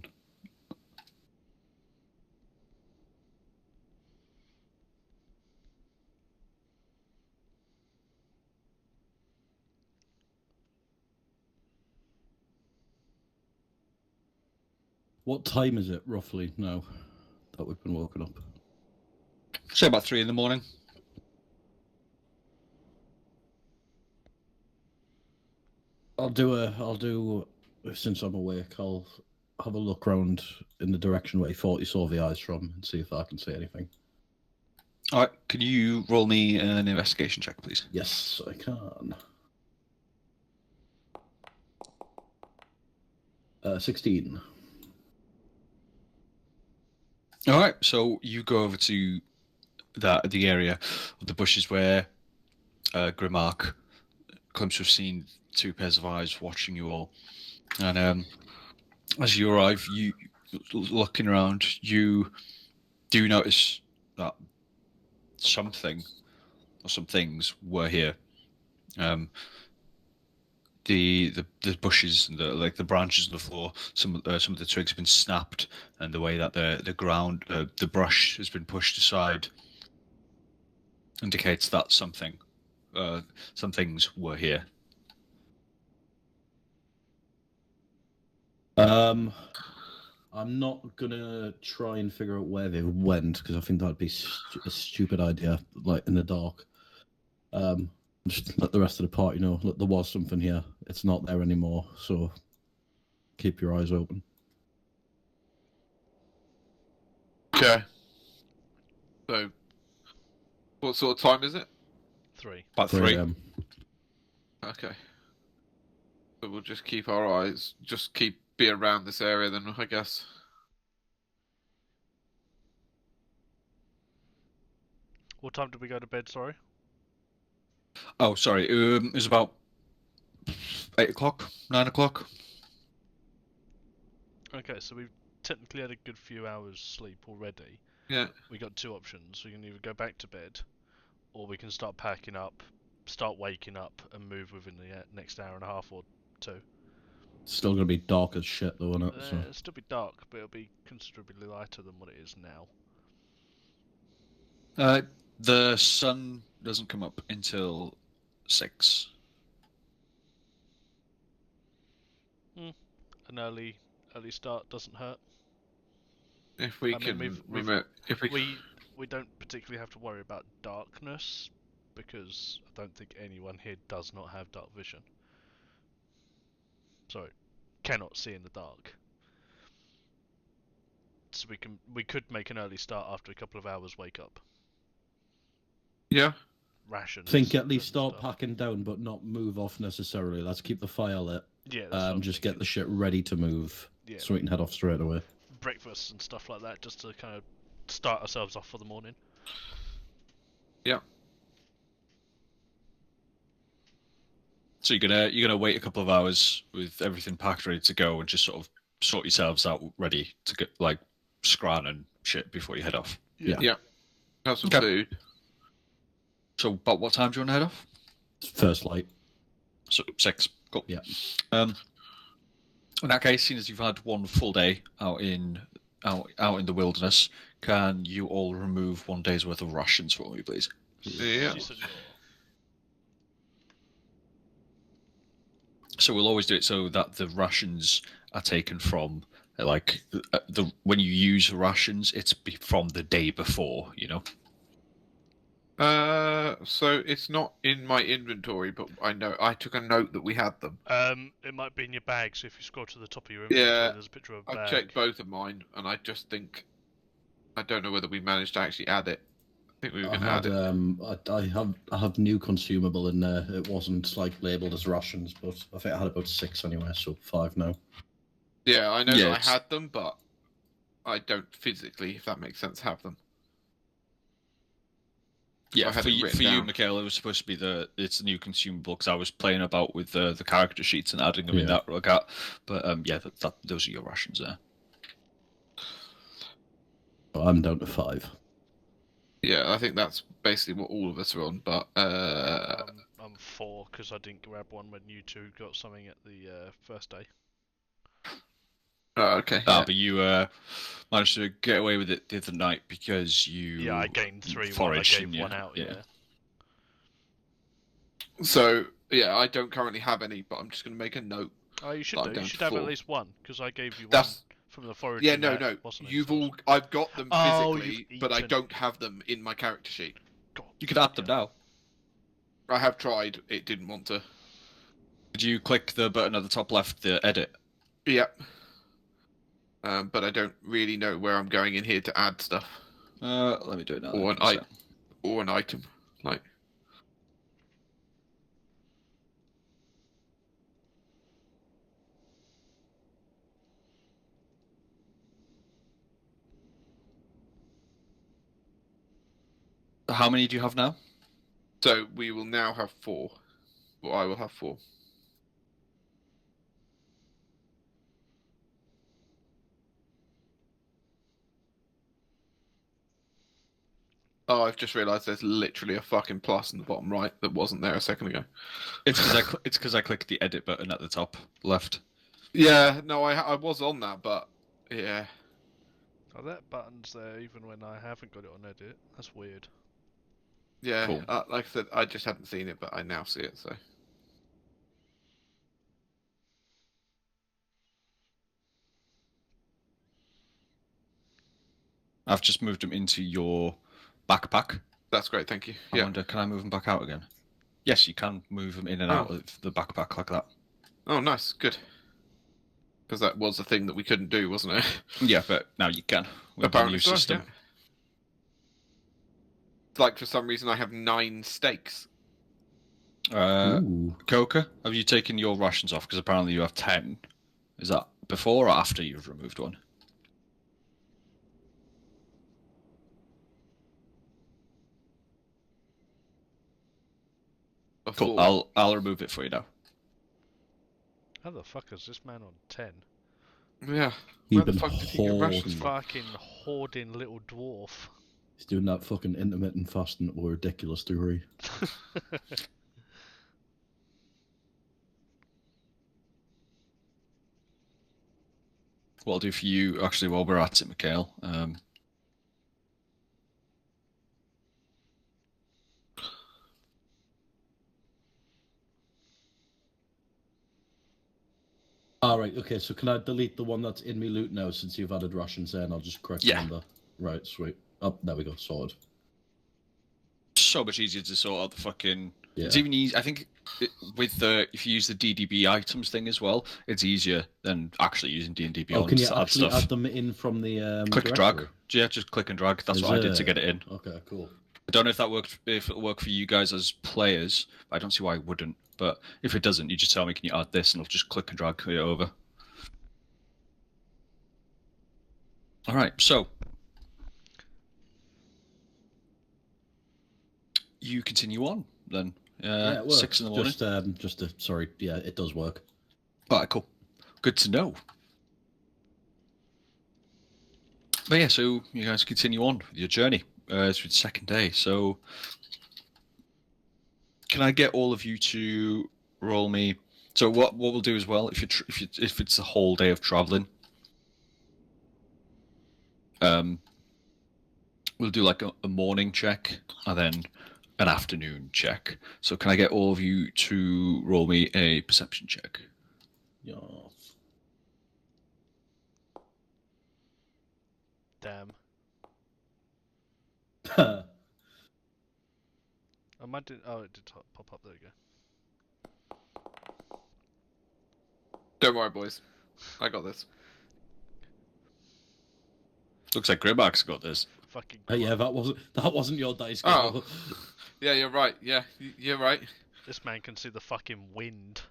What time is it roughly now that we've been woken up? Say about 3 in the morning. I'll do. Since I'm awake, I'll have a look round in the direction where he thought he saw the eyes from and see if I can see anything. All right, can you roll me an investigation check, please? Yes, I can. 16. All right, so you go over to the area of the bushes where Grimark claims to have seen two pairs of eyes watching you all, and as you arrive, you looking around, you do notice that something or some things were here. The bushes and the branches on the floor, some of the twigs have been snapped, and the way that the ground, the brush has been pushed aside, indicates that some things were here. I'm not gonna try and figure out where they went because I think that'd be a stupid idea. Like in the dark, just let the rest of the party know. Look, there was something here. It's not there anymore. So keep your eyes open. Okay. So, what sort of time is it? 3. About 3 3. a.m. Okay. So we'll just keep our eyes, be around this area then, I guess. What time did we go to bed, sorry? Oh, sorry. It was about 8 o'clock, 9 o'clock. Okay, so we've technically had a good few hours sleep already. Yeah. We got 2 options. We can either go back to bed, or we can start packing up, start waking up, and move within the next hour and a half or 2. It's still gonna be dark as shit though, isn't it? So. It'll still be dark, but it'll be considerably lighter than what it is now. The sun doesn't come up until 6. An early start doesn't hurt. If we I mean, can we've- if We don't particularly have to worry about darkness because I don't think anyone here does not have dark vision. Sorry, cannot see in the dark. So we could make an early start after a couple of hours wake up. yeah. Rations. Think at least and start stuff. packing down, but not move off necessarily. Let's keep the fire lit. Yeah, that's what I'm Just thinking. get the shit ready to move, Yeah, so we can head off straight away. breakfast and stuff like that, just to kind of start ourselves off for the morning. Yeah. So you're gonna wait a couple of hours with everything packed, ready to go, and just sort of sort yourselves out, ready to get like scran and shit before you head off. Yeah. Have some Okay. food. So, about what time do you want to head off? First light. So 6. Cool. Yeah. In that case, seeing as you've had one full day out in the wilderness, can you all remove 1 day's worth of rations for me, please? Yeah. She said, So we'll always do it so that the rations are taken from the when you use rations, it's from the day before, you know. So it's not in my inventory, but I know I took a note that we had them. it might be in your bag, so if you scroll to the top of your inventory, Yeah, there's a picture of a I've bag. checked both of mine, and I just think I don't know whether we managed to actually add it. I think we were I going to add had, it. I have new consumable in there. It wasn't like labelled as rations, but I think I had about 6 anyway, so 5 now. Yeah, I know Yeah, that I it's- had them, but I don't physically, if that makes sense, have them. Yeah, I had for it you, written for you, down. Michaela, it was supposed to be it's a new consumable because I was playing about with the character sheets and adding them in Yeah. that regard. But yeah, those are your rations there. But I'm down to 5. Yeah, I think that's basically what all of us are on. But I'm 4 because I didn't grab one when you two got something at the first day. okay. Yeah. But you managed to get away with it the other night because you Yeah, I gained 3 while I foraged, gave didn't one you? out. Yeah. Yeah. So yeah, I don't currently have any, but I'm just going to make a note. Oh, you should I'm do. You down should to have at 4. least one because I gave you That's one from the foraging. yeah, no, that no. wasn't You've in all, I've got them Oh, physically, you've but I eaten. don't have them in my character sheet. God, You could add them now. I have tried. It didn't want to. Did you click the button at the top left, the edit? Yep. But I don't really know where I'm going in here to add stuff Let me do it now. or then, an item. Like How many do you have now? so, we will now have 4. Well, I will have 4. Oh, I've just realised there's literally a fucking plus in the bottom right that wasn't there a second ago. It's because I clicked the edit button at the top left. Yeah, no, I was on that, but yeah. Oh, that button's there even when I haven't got it on edit. That's weird. Yeah, Cool. like I said, I just hadn't seen it, but I now see it, so. I've just moved them into your backpack. That's great, thank you. I Yeah. wonder, can I move them back out again? Yes, you can move them in and out of the backpack like that. Oh, nice, good. Because that was the thing that we couldn't do, wasn't it? Yeah, but now you can with the new so, system. yeah. Like, for some reason, I have 9 steaks. Ooh. Coca, have you taken your rations off? Because apparently you have 10. Is that before or after you've removed one? Before. Cool. I'll remove it for you now. How the fuck is this man on 10? Yeah. You've Where the been fuck did he get rations hoarding. from? Fucking hoarding little dwarf. He's doing that fucking intermittent fasting to a ridiculous degree. What I'll do for you, actually, while we're at it, Mikhail, All right. Okay. So can I delete the one that's in me loot now since you've added rations there, and I'll just correct Yeah. the number. Right. Sweet. Oh, there we go. Sorted. So much easier to sort out the fucking. Yeah. It's even easy. I think with the if you use the DDB items thing as well, it's easier than actually using D&D Oh, Beyond can you to add actually stuff. add them in from the Click and drag. directory? Yeah, just click and drag. That's Is what I did to it? get it in. Okay. Cool. I don't know if that worked. If it'll work for you guys as players, I don't see why it wouldn't. But if it doesn't, you just tell me, can you add this, and I'll just click and drag it over. All right, so you continue on then. Yeah, it works. 6 in the morning. Sorry. Yeah, it does work. All right, cool. Good to know. But yeah, so you guys continue on with your journey through the second day. So, can I get all of you to roll me? So what we'll do as well, if it's a whole day of traveling, we'll do like a morning check and then an afternoon check. So can I get all of you to roll me a perception check? Yeah. Damn. I might do. Oh, it did pop up. There you go. Don't worry, boys. I got this. Looks like Grimmark's got this. Fucking. Yeah, that wasn't your dice. Oh. Yeah, you're right. Yeah, you're right. This man can see the fucking wind.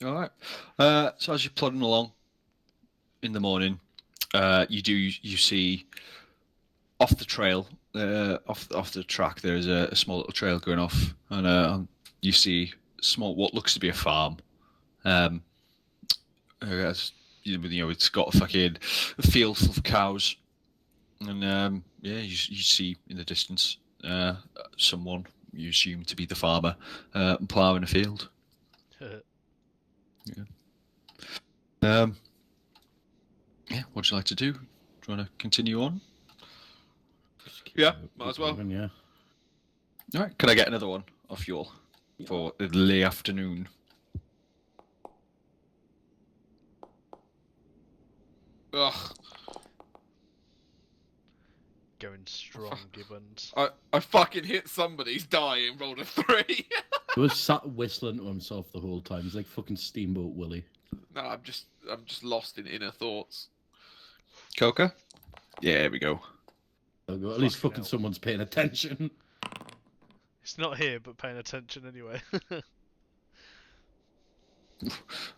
All right. So as you're plodding along in the morning, you see off the trail, off the track. There is a small little trail going off, and you see what looks to be a farm. It's got a fucking field full of cows, and you see in the distance someone you assume to be the farmer ploughing a field. Yeah. What'd you like to do? Do you want to continue on? Yeah, might as well. Yeah. All right. Can I get another one off you all for the afternoon? Ugh. Going strong, Gibbons. I fucking hit somebody's die and rolled a 3. He was sat whistling to himself the whole time. He's like fucking Steamboat Willie. No, I'm just lost in inner thoughts. Coca? Yeah, here we go. At least Fucking fucking hell. someone's paying attention. It's not here, but paying attention anyway.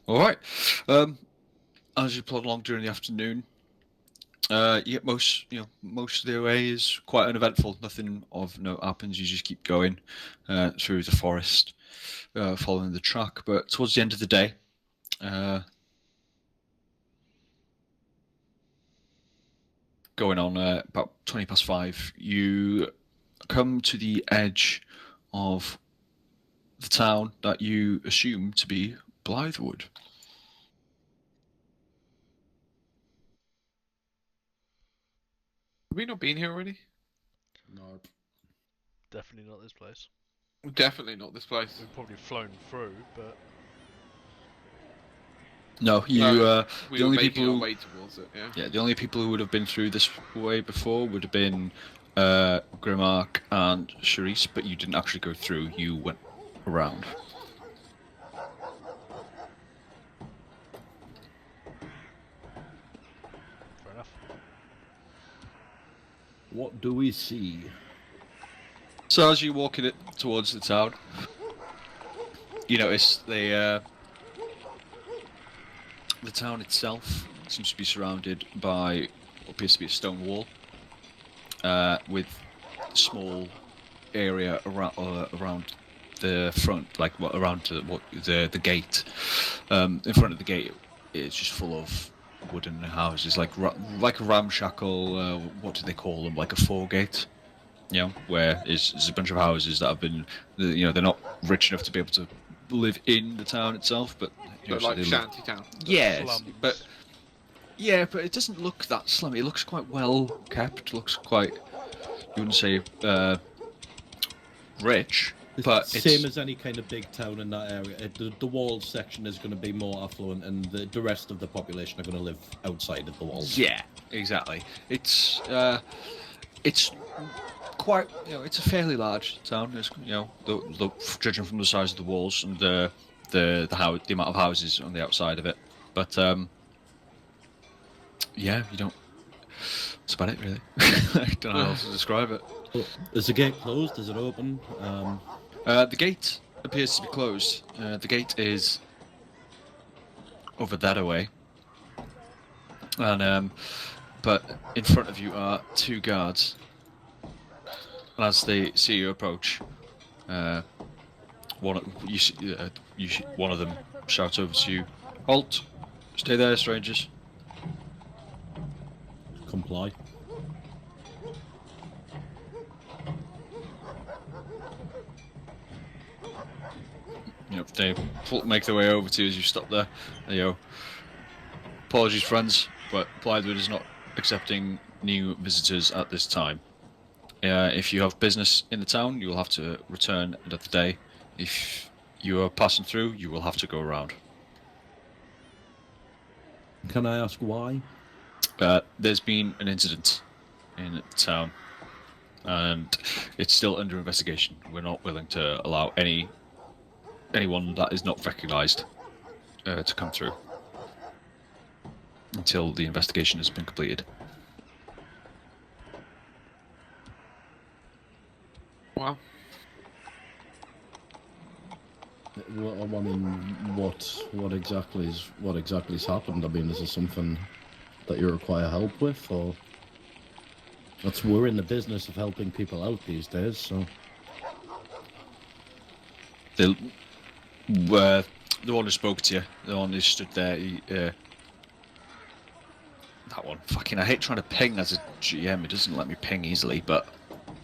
All right. As you plod along during the afternoon, you get most of the way is quite uneventful. Nothing of note happens. You just keep going through the forest, following the track. But towards the end of the day, going on about 5:20, you come to the edge of the town that you assume to be Blythewood. Have we not been here already? No. Definitely not this place. Definitely not this place. We've probably flown through, but No, you. No, we the were only making people. our way towards it. Yeah. Yeah, the only people who would have been through this way before would have been Grimmark and Charisse, but you didn't actually go through. You went around. fair enough. What do we see? So as you walk in it towards the town, you notice the town itself seems to be surrounded by what appears to be a stone wall, with a small area around the front, like around the gate. In front of the gate, it's just full of wooden houses, like a ramshackle. What do they call them? Like a foregate. Where there's a bunch of houses that have been, they're not rich enough to be able to live in the town itself, but But like shanty town. Yes, Slums. but it doesn't look that slummy. It looks quite well kept. Looks quite, you wouldn't say rich, But Same as any kind of big town in that area. The walls section is going to be more affluent, and the rest of the population are going to live outside of the walls. Yeah, exactly. It's quite, it's a fairly large town. It's, judging from the size of the walls and the amount of houses on the outside of it. But yeah, you don't. That's about it, really. I don't know how else to describe it. Is the gate closed? Is it open? The gate appears to be closed. The gate is over that away, and but in front of you are two guards. And as they see you approach, one of them shouts over to you, "Halt! Stay there, strangers." Comply. They make their way over to you as you stop there. Apologies, friends, but Blythewood is not accepting new visitors at this time. If you have business in the town, you will have to return end of the day. If you are passing through, you will have to go around. Can I ask why? There's been an incident in town, and it's still under investigation. We're not willing to allow anyone that is not recognised to come through until the investigation has been completed. Wow. What exactly has happened? I mean, is there something that you require help with, or we're in the business of helping people out these days, so. The one who spoke to you, the one who stood there, that one. Fucking, I hate trying to ping as a GM. It doesn't let me ping easily, but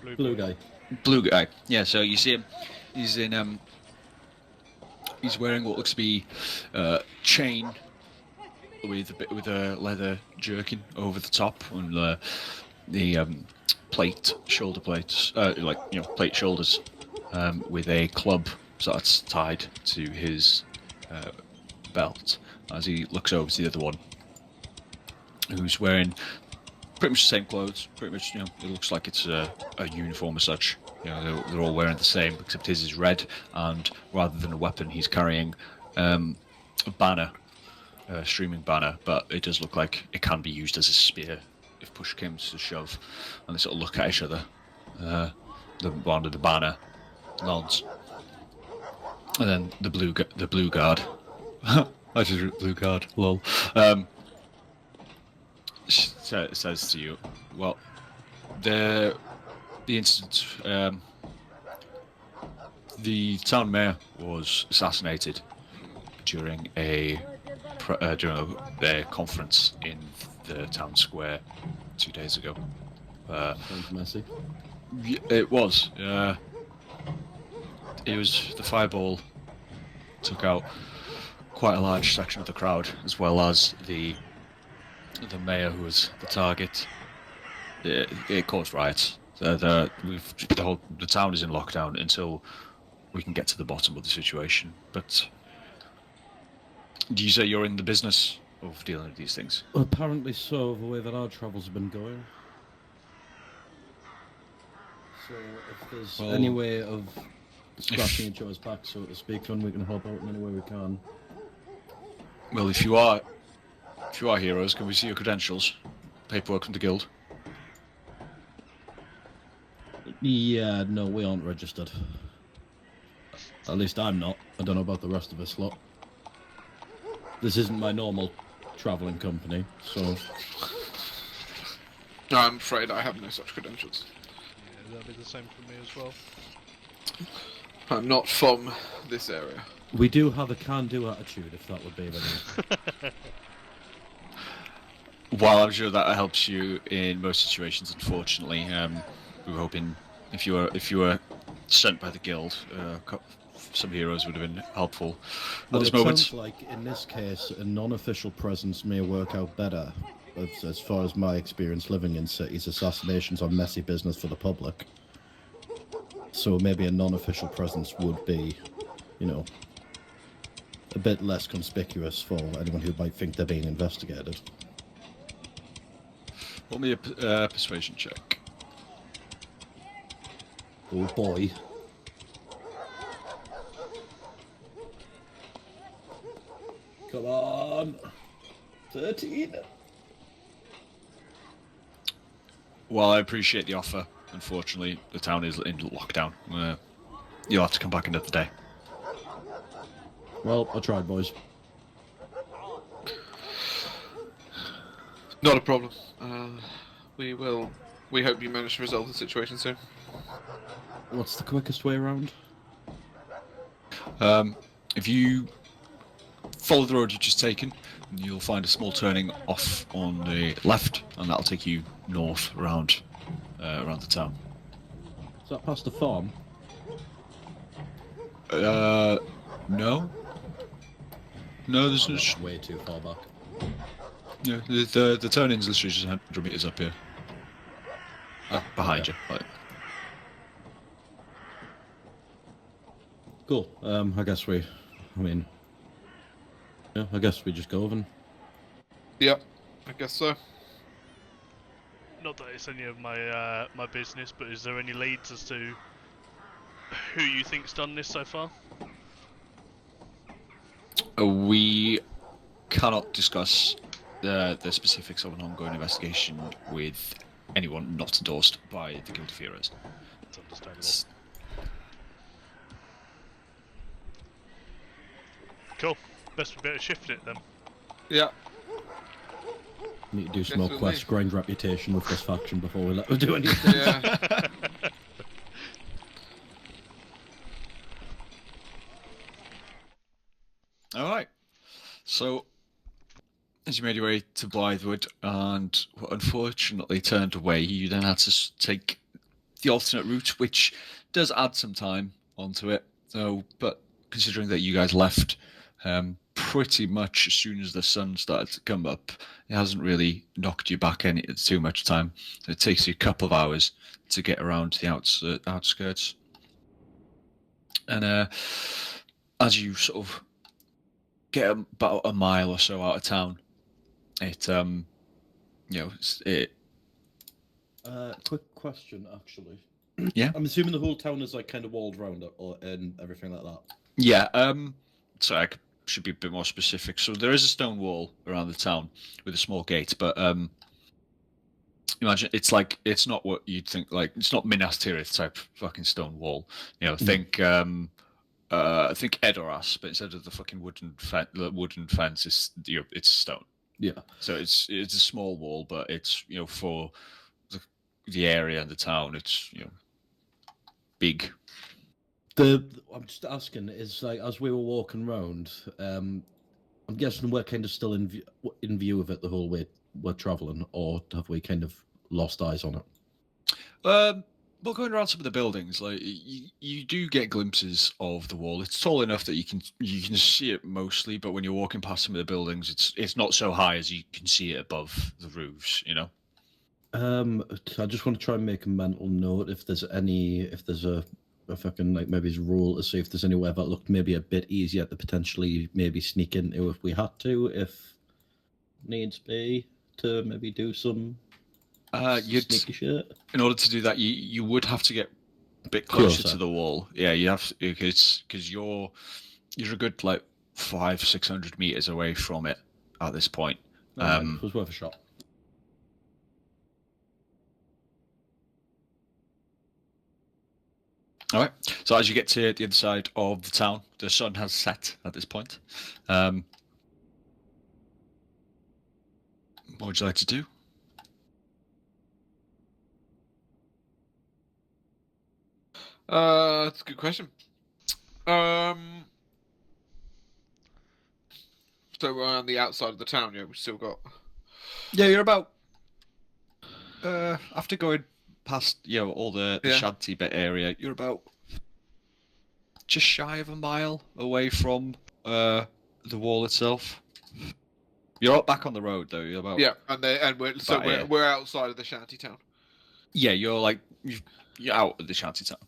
Blue guy. Blue guy. Yeah. So you see him. He's in. He's wearing what looks to be chain with a leather jerkin over the top, and the shoulder plates, plate shoulders, with a club that's tied to his belt. As he looks over to the other one, who's wearing pretty much the same clothes. Pretty much, it looks like it's a uniform as such. They're all wearing the same, except his is red, and rather than a weapon, he's carrying a banner, a streaming banner. But it does look like it can be used as a spear if push came to shove. And they sort of look at each other. The one with the banner nods, and then the blue guard. I just wrote blue guard. Lol. Says to you, well, the incident, the town mayor was assassinated during a conference in the town square 2 days ago. Sounds messy. It was. It was the fireball took out quite a large section of the crowd, as well as the mayor, who was the target. It caused riots. The town is in lockdown until we can get to the bottom of the situation. But do you say you're in the business of dealing with these things? Well, apparently so, the way that our travels have been going. So if there's any way of scratching each other's back, so to speak, then we can help out in any way we can. Well, if you are heroes, can we see your credentials? Paperwork from the guild? Yeah, no, we aren't registered. At least I'm not. I don't know about the rest of us lot. This isn't my normal travelling company, so. I'm afraid I have no such credentials. Yeah, that'd be the same for me as well. I'm not from this area. We do have a can-do attitude, if that would be of any. While I'm sure that helps you in most situations, unfortunately, we were hoping if you were sent by the guild, some heroes would have been helpful at Well, this it moment. sounds like in this case, a non-official presence may work out better. As far as my experience living in cities, assassinations are messy business for the public. So maybe a non-official presence would be, you know, a bit less conspicuous for anyone who might think they're being investigated. Roll me a persuasion check. Oh boy. Come on. 13. Well, I appreciate the offer. Unfortunately, the town is in lockdown. You'll have to come back another day. Well, I tried, boys. Not a problem. We will. We hope you manage to resolve the situation soon. What's the quickest way around? If you follow the road you've just taken, you'll find a small turning off on the left, and that'll take you north around the town. Is that past the farm? No. No, there's no. That's way too far back. No, the turning's literally just 100 meters up here. Behind you. Like. Cool. I guess we just go then. Yep, I guess so. Not that it's any of my my business, but is there any leads as to who you think's done this so far? We cannot discuss the specifics of an ongoing investigation with anyone not endorsed by the Guild of Heroes. It's understandable. Cool. Best we better shift it then. Yeah. Need to do some more Definitely. quests, grind reputation with this faction before we let them do anything. Yeah. All right. So, as you made your way to Blythewood and were unfortunately turned away, you then had to take the alternate route, which does add some time onto it. So, but considering that you guys left pretty much as soon as the sun started to come up, it hasn't really knocked you back any too much time. It takes you a couple of hours to get around the outskirts. And as you sort of get about a mile or so out of town, it Quick question, actually. Yeah. I'm assuming the whole town is like kind of walled around it, or and everything like that. Yeah, so I should be a bit more specific. So there is a stone wall around the town with a small gate, but imagine it's not what you'd think. Like, it's not Minas Tirith type fucking stone wall. You know, think Edoras, but instead of the fucking wooden fence, it's stone. Yeah. So it's a small wall, but it's for the area and the town, it's big. I'm just asking, is like as we were walking round, I'm guessing we're kind of still in view of it the whole way we're traveling, or have we kind of lost eyes on it? Well, going around some of the buildings, like you do get glimpses of the wall. It's tall enough that you can see it mostly, but when you're walking past some of the buildings, it's not so high as you can see it above the roofs. I just want to try and make a mental note if there's a fucking like maybe his rule to see if there's anywhere that looked maybe a bit easier to potentially maybe sneak into if we had to, if needs be, to maybe do some sneaky shit. In order to do that, you would have to get a bit closer to the wall. Yeah, you have to, because you're a good like 500-600 meters away from it at this point. It was worth a shot. All right. So as you get to the other side of the town, the sun has set at this point. What would you like to do? That's a good question. So we're on the outside of the town. Yeah, we've still got. Yeah, you're about after going past all the shanty bit area, you're about just shy of a mile away from the wall itself. You're up back on the road though. You're about we're outside of the shanty town. Yeah, you're out of the shanty town.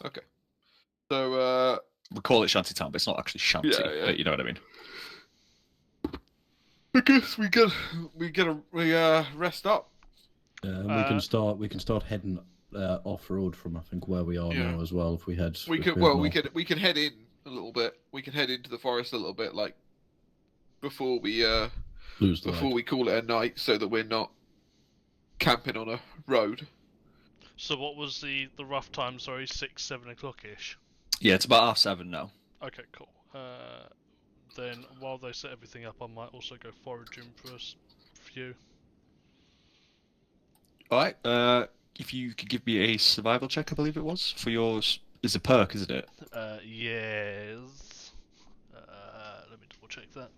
Okay. So, We call it Shantytown, but it's not actually shanty. Yeah. But you know what I mean. I guess we rest up. And we can start heading off road from I think where we are Yeah. now as well. If we head, We if could we well head we can head in a little bit. We can head into the forest a little bit, like before we lose the before light. we call it a night, so that we're not camping on a road. So what was the rough time? Sorry, 6, 7 o'clock ish. Yeah, it's about 7:30 now. Okay, cool. Then while they set everything up, I might also go foraging for a few. All right. If you could give me a survival check, I believe it was for yours. It's a perk, isn't it? Yes. Let me double check that.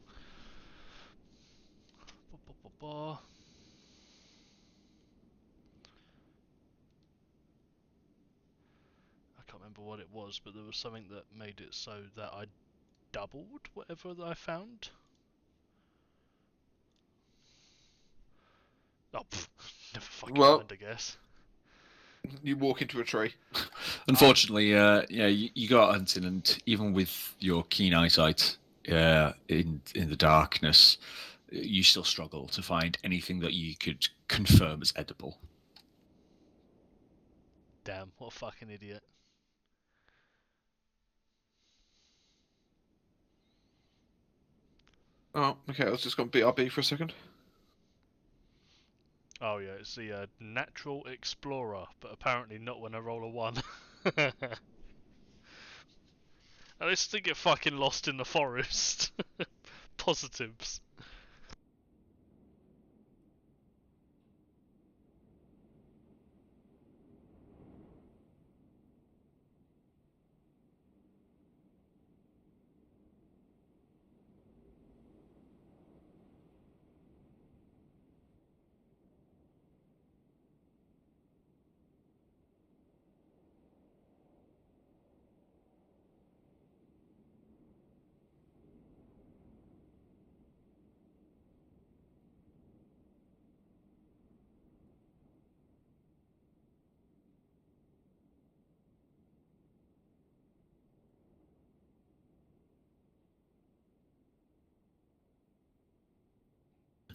I can't remember what it was, but there was something that made it so that I doubled whatever that I found. Oh, never fucking mind, I guess. You walk into a tree. Unfortunately, you go out hunting, and even with your keen eyesight, in the darkness, you still struggle to find anything that you could confirm as edible. Damn, what a fucking idiot. Oh, okay. I was just going to BRB for a second. Oh yeah, it's the Natural Explorer, but apparently not when I roll a 1. At least to get fucking lost in the forest. Positives.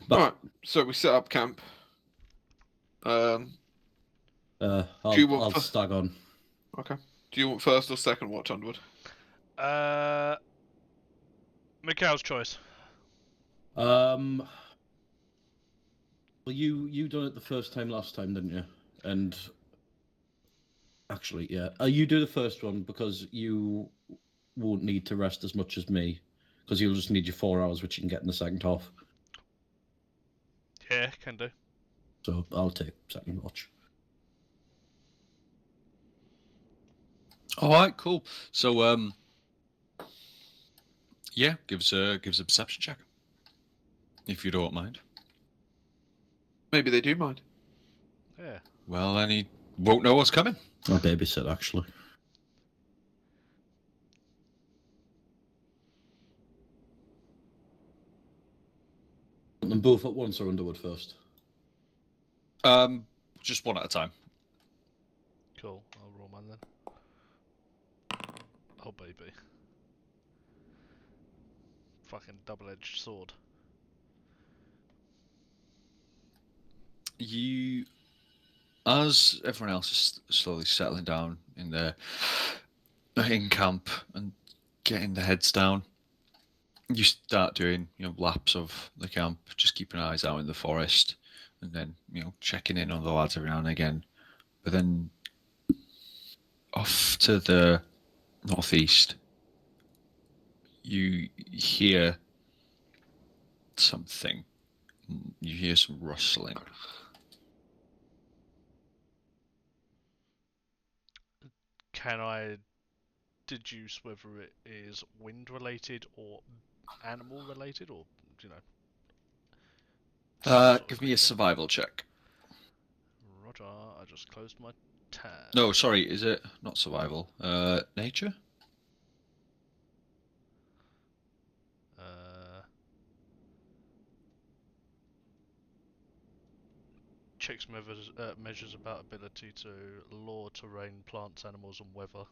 But All right. So we set up camp. Do you want I'll fir- stag on. Okay. Do you want first or second watch, Underwood? Mikhail's choice. Well, you done it the first time last time, didn't you? And actually, yeah, you do the first one because you won't need to rest as much as me, because you'll just need your 4 hours, which you can get in the second half. Yeah, can do. So I'll take second watch. All right, cool. So, yeah, give us a perception check, if you don't mind. Maybe they do mind. Yeah. Well, then he won't know what's coming. I'll babysit, actually. Want them both at once or Underwood first? Just one at a time. Cool, I'll roll mine then. Oh baby. Fucking double-edged sword. You, as everyone else is slowly settling down in camp and getting their heads down, you start doing laps of the camp, just keeping eyes out in the forest, and then checking in on the lads every now and again. But then off to the northeast, you hear something. You hear some rustling. Can I deduce whether it is wind related or animal related, or some sort Give of me a creature? survival check. Roger, I just closed my tab. No, sorry, is it not survival? Nature? checks measures about ability to law, terrain, plants, animals, and weather.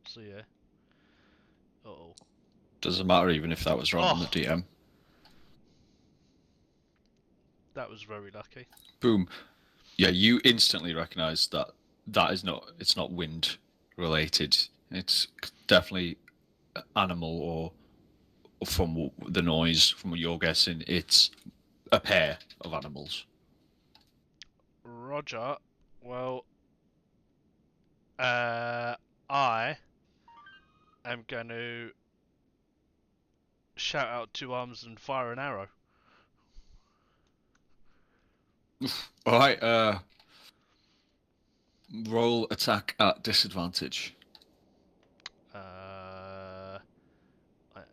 So yeah. Uh-oh. Doesn't matter even if that was wrong on the Oh. DM. That was very lucky. Boom. Yeah, you instantly recognise that is not. It's not wind related. It's definitely animal or from the noise. From what you're guessing, it's a pair of animals. Roger. Well, I am going to shout out 2 arms and fire an arrow. All right. Roll attack at disadvantage. I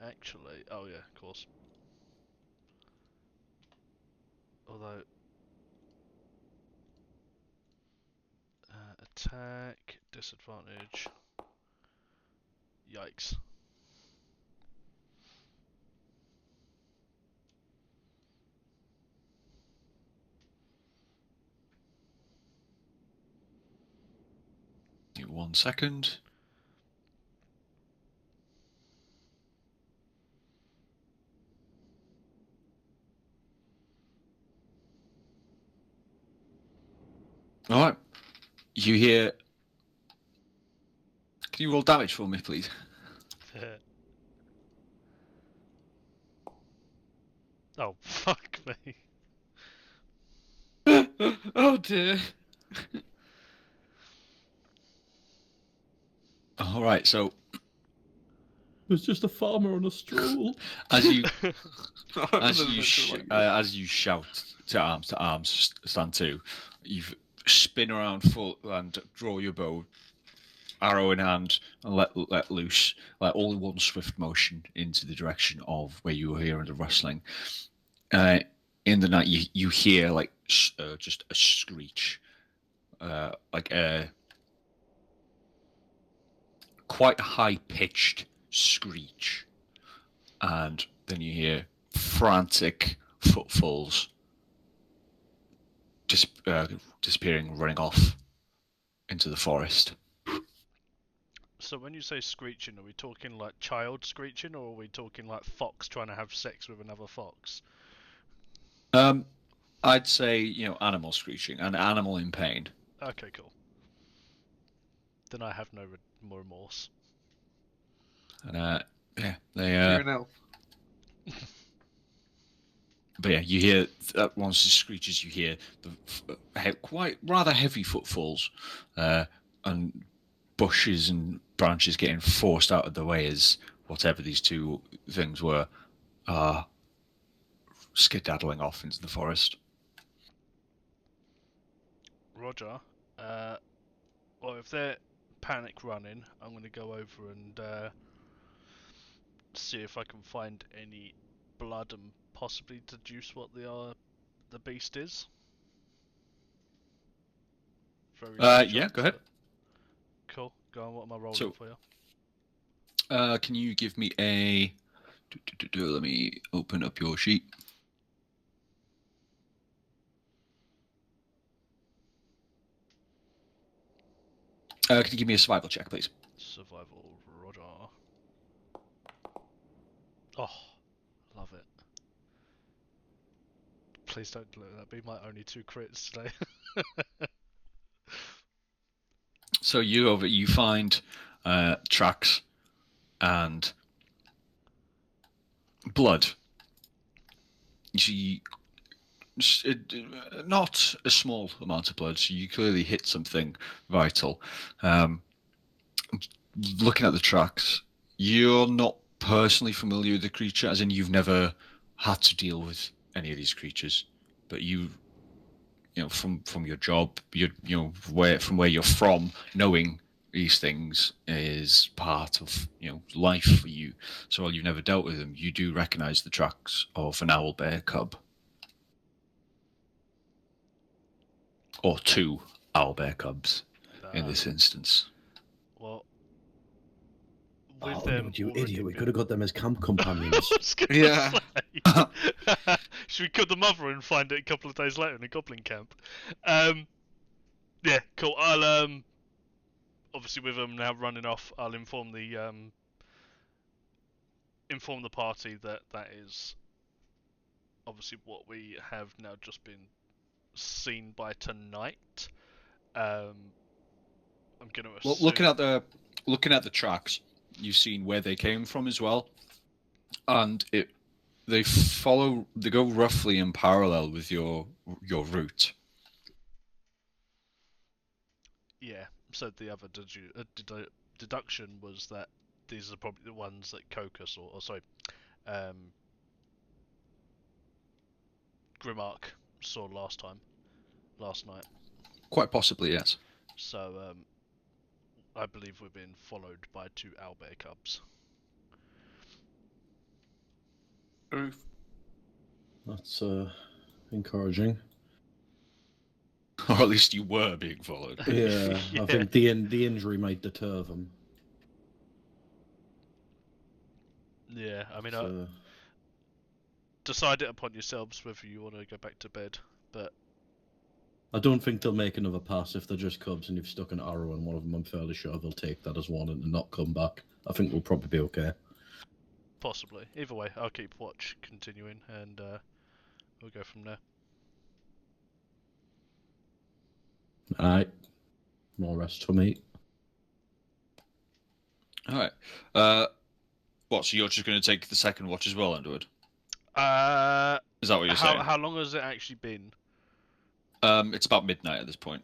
actually. Oh yeah, of course. Although. Attack disadvantage. Yikes. Give me 1 second. All right. You hear. Can you roll damage for me, please? Oh, fuck me. Oh dear. All right. So It's just a farmer on a stroll. as you As as you shout to arms, stand to, you spin around full and draw your bow, arrow in hand, and let loose, like all in one swift motion into the direction of where you were hearing the rustling. In the night, you hear like just a screech, like a quite high pitched screech, and then you hear frantic footfalls disappearing, running off into the forest. So when you say screeching, are we talking like child screeching, or are we talking like fox trying to have sex with another fox? I'd say, animal screeching, an animal in pain. Okay, cool. Then I have no more remorse. And yeah, they You're an elf. but yeah, you hear once it screeches, you hear the quite rather heavy footfalls, and bushes and branches getting forced out of the way as whatever these two things were are skedaddling off into the forest. Roger. Well, if they're panic running, I'm going to go over and see if I can find any blood and possibly deduce what the beast is. Very low Yeah, chance, go ahead. but- Cool. Go on. What am I rolling So- for you? Can you give me a? Let me open up your sheet. Can you give me a survival check, please? Survival, Roger. Oh, love it. Please don't let that be my only 2 crits today. So you find tracks and blood. You see, not a small amount of blood. So you clearly hit something vital. Looking at the tracks, you're not personally familiar with the creature, as in you've never had to deal with any of these creatures, but from your job, from where you're from, knowing these things is part of life for you. So while you've never dealt with them, you do recognise the tracks of an owl bear cub, or 2 owl bear cubs in this instance. Well, with Oh, them. no, you already idiot! We been- could have got them as camp I companions. was gonna Yeah. say. Should we cut the mother and find it a couple of days later in a goblin camp? Yeah, cool. I'll obviously with them now running off, I'll inform the party that that is obviously what we have now just been seen by tonight. I'm gonna assume. Well, looking at the tracks, you've seen where they came from as well, and they go roughly in parallel with your route. Yeah. So the other deduction was that these are probably the ones that Cocos or sorry, Grimark saw last night. Quite possibly, yes. So I believe we're being followed by 2 owlbear cubs. That's encouraging. Or at least you were being followed. Yeah, Yeah. I think the injury might deter them. Yeah, I mean, So, decide it upon yourselves whether you want to go back to bed. But I don't think they'll make another pass if they're just cubs and you've stuck an arrow in one of them. I'm fairly sure they'll take that as one and not come back. I think we'll probably be okay. possibly. Either way, I'll keep watch continuing, and we'll go from there. Alright. More rest for me. All right. What? So you're just going to take the second watch as well, Underwood? Is that what you're saying? How long has it actually been? It's about midnight at this point.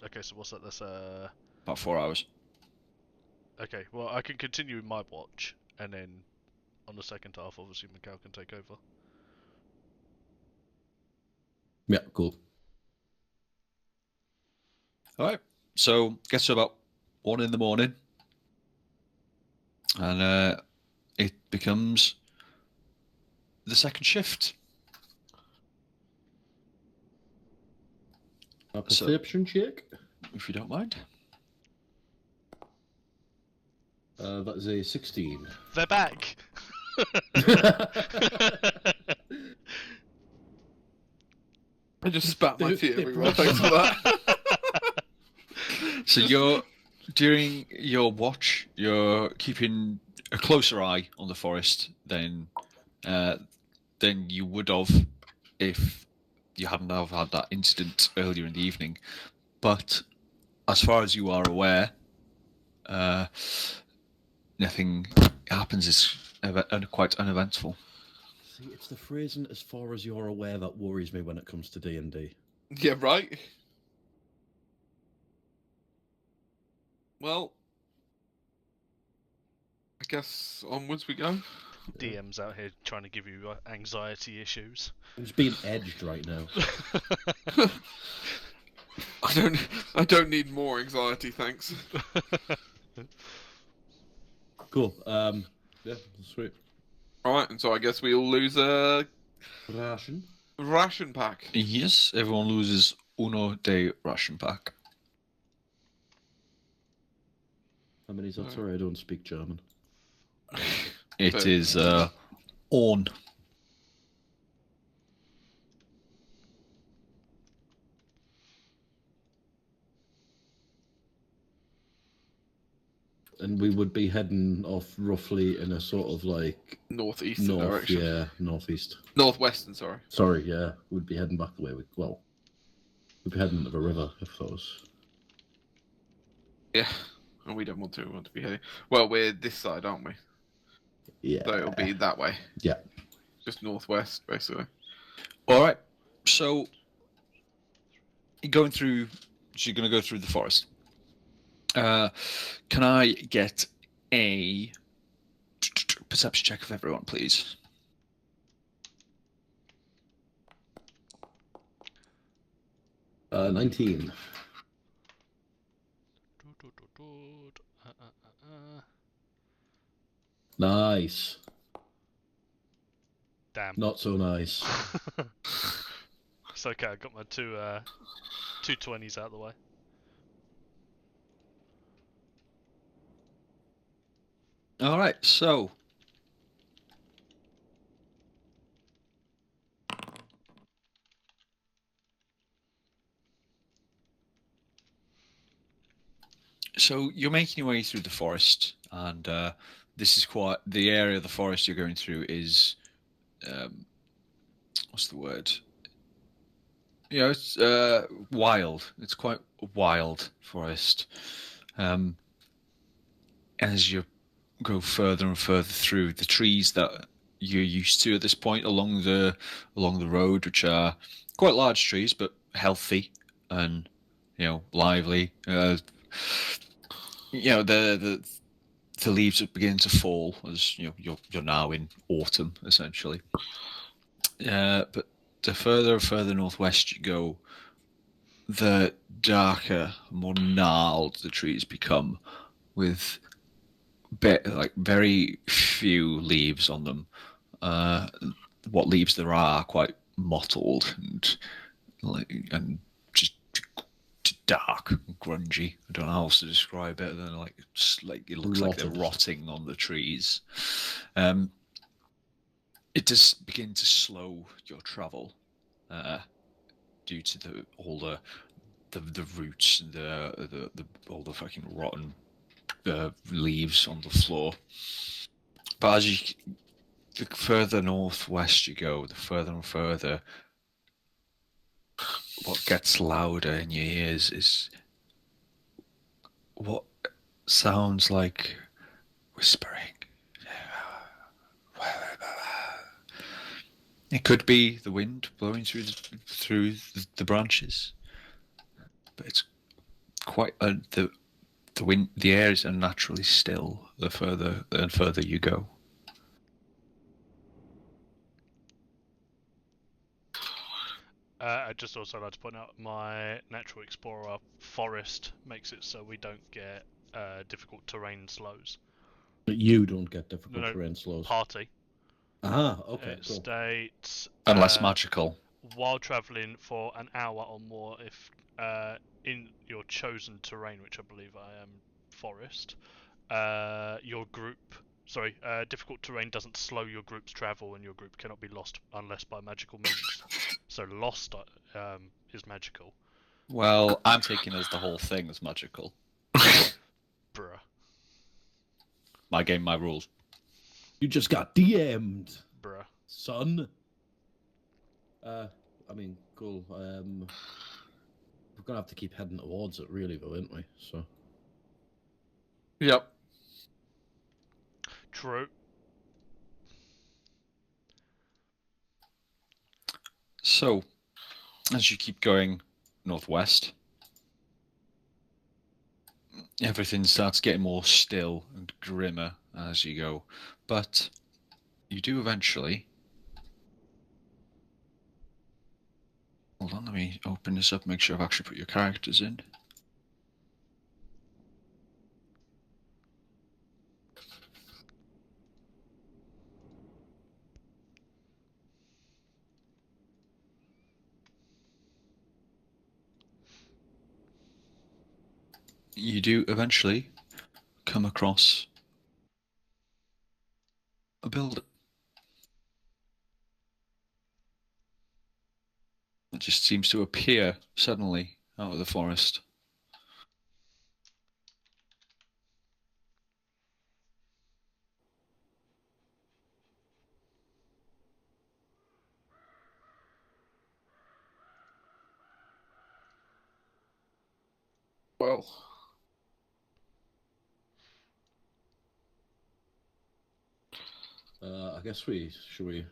Okay, so what's that? That's About 4 hours. okay. Well, I can continue with my watch, and then on the second half, obviously, Mikhail can take over. Yeah, cool. All right. So gets to about 1 in the morning, and it becomes the second shift. A perception check. If you don't mind. That is a 16. They're back. I just spat my tea They everywhere. brought Thanks for that. So during your watch, you're keeping a closer eye on the forest than you would have if you hadn't have had that incident earlier in the evening. But as far as you are aware, nothing happens. It's quite uneventful. See, it's the phrasing "as far as you're aware" that worries me when it comes to D&D. Yeah, right. Well, I guess onwards we go. DM's out here trying to give you anxiety issues. I'm just being edged right now. I don't need more anxiety, thanks. Cool. Yeah, sweet. All right, and so I guess we'll lose a Ration. ration pack. Yes, everyone loses uno de ration pack. How many is that? Sorry, I don't speak German. It But- is on. And we would be heading off roughly in a sort of like Northeastern north, direction. yeah, northeast. Northwestern, sorry. Sorry, yeah, we'd be heading back the way we'd be heading to the river if that was. Yeah, and we don't want to. We want to be heading. Well, we're this side, aren't we? Yeah. So it'll be that way. Yeah. Just northwest, basically. All right. So you're going through. So you're going to go through the forest. Can I get a perception check of everyone, please? 19. Nice. Damn. Not so nice. It's okay, I got my two 20s out of the way. All right, so you're making your way through the forest, and this is quite the area of the forest you're going through is what's the word? It's wild. It's quite a wild forest. As you go further and further through, the trees that you're used to at this point along the road, which are quite large trees but healthy and lively. The leaves are beginning to fall as you're now in autumn essentially. But the further and further northwest you go, the darker, more gnarled the trees become, with very few leaves on them. What leaves there are quite mottled and just dark, and grungy. I don't know how else to describe it than it looks like they're rotting on the trees. It does begin to slow your travel due to all the roots and all the fucking rotten leaves on the floor. But the further northwest you go, the further and further, what gets louder in your ears is what sounds like whispering. It could be the wind blowing through the branches, but it's quite the wind. The air is unnaturally still the further and further you go. I'd just also like to point out my Natural Explorer forest makes it so we don't get difficult terrain slows. But you don't get difficult No, terrain slows. Party. Okay, It cool. states Unless magical. While traveling for an hour or more, if in your chosen terrain, which I believe I am forest, your group. Sorry, difficult terrain doesn't slow your group's travel, and your group cannot be lost unless by magical means. So lost is magical. Well, I'm taking as the whole thing as magical. Bruh. My game, my rules. You just got DM'd, Bruh. son. I mean, cool. We're gonna have to keep heading towards it, really, though, aren't we? So. Yep. True. So, as you keep going northwest, everything starts getting more still and grimmer as you go. But you do eventually... Hold on, let me open this up, make sure I've actually put your characters in. You do eventually come across a building. It just seems to appear suddenly out of the forest. Well, I guess should we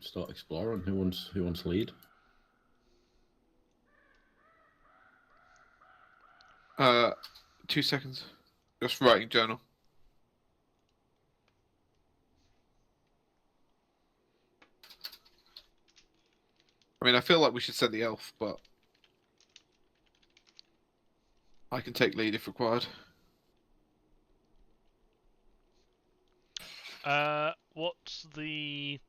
start exploring. Who wants to lead? 2 seconds. Just writing journal. I mean, I feel like we should send the elf, but I can take lead if required. What's the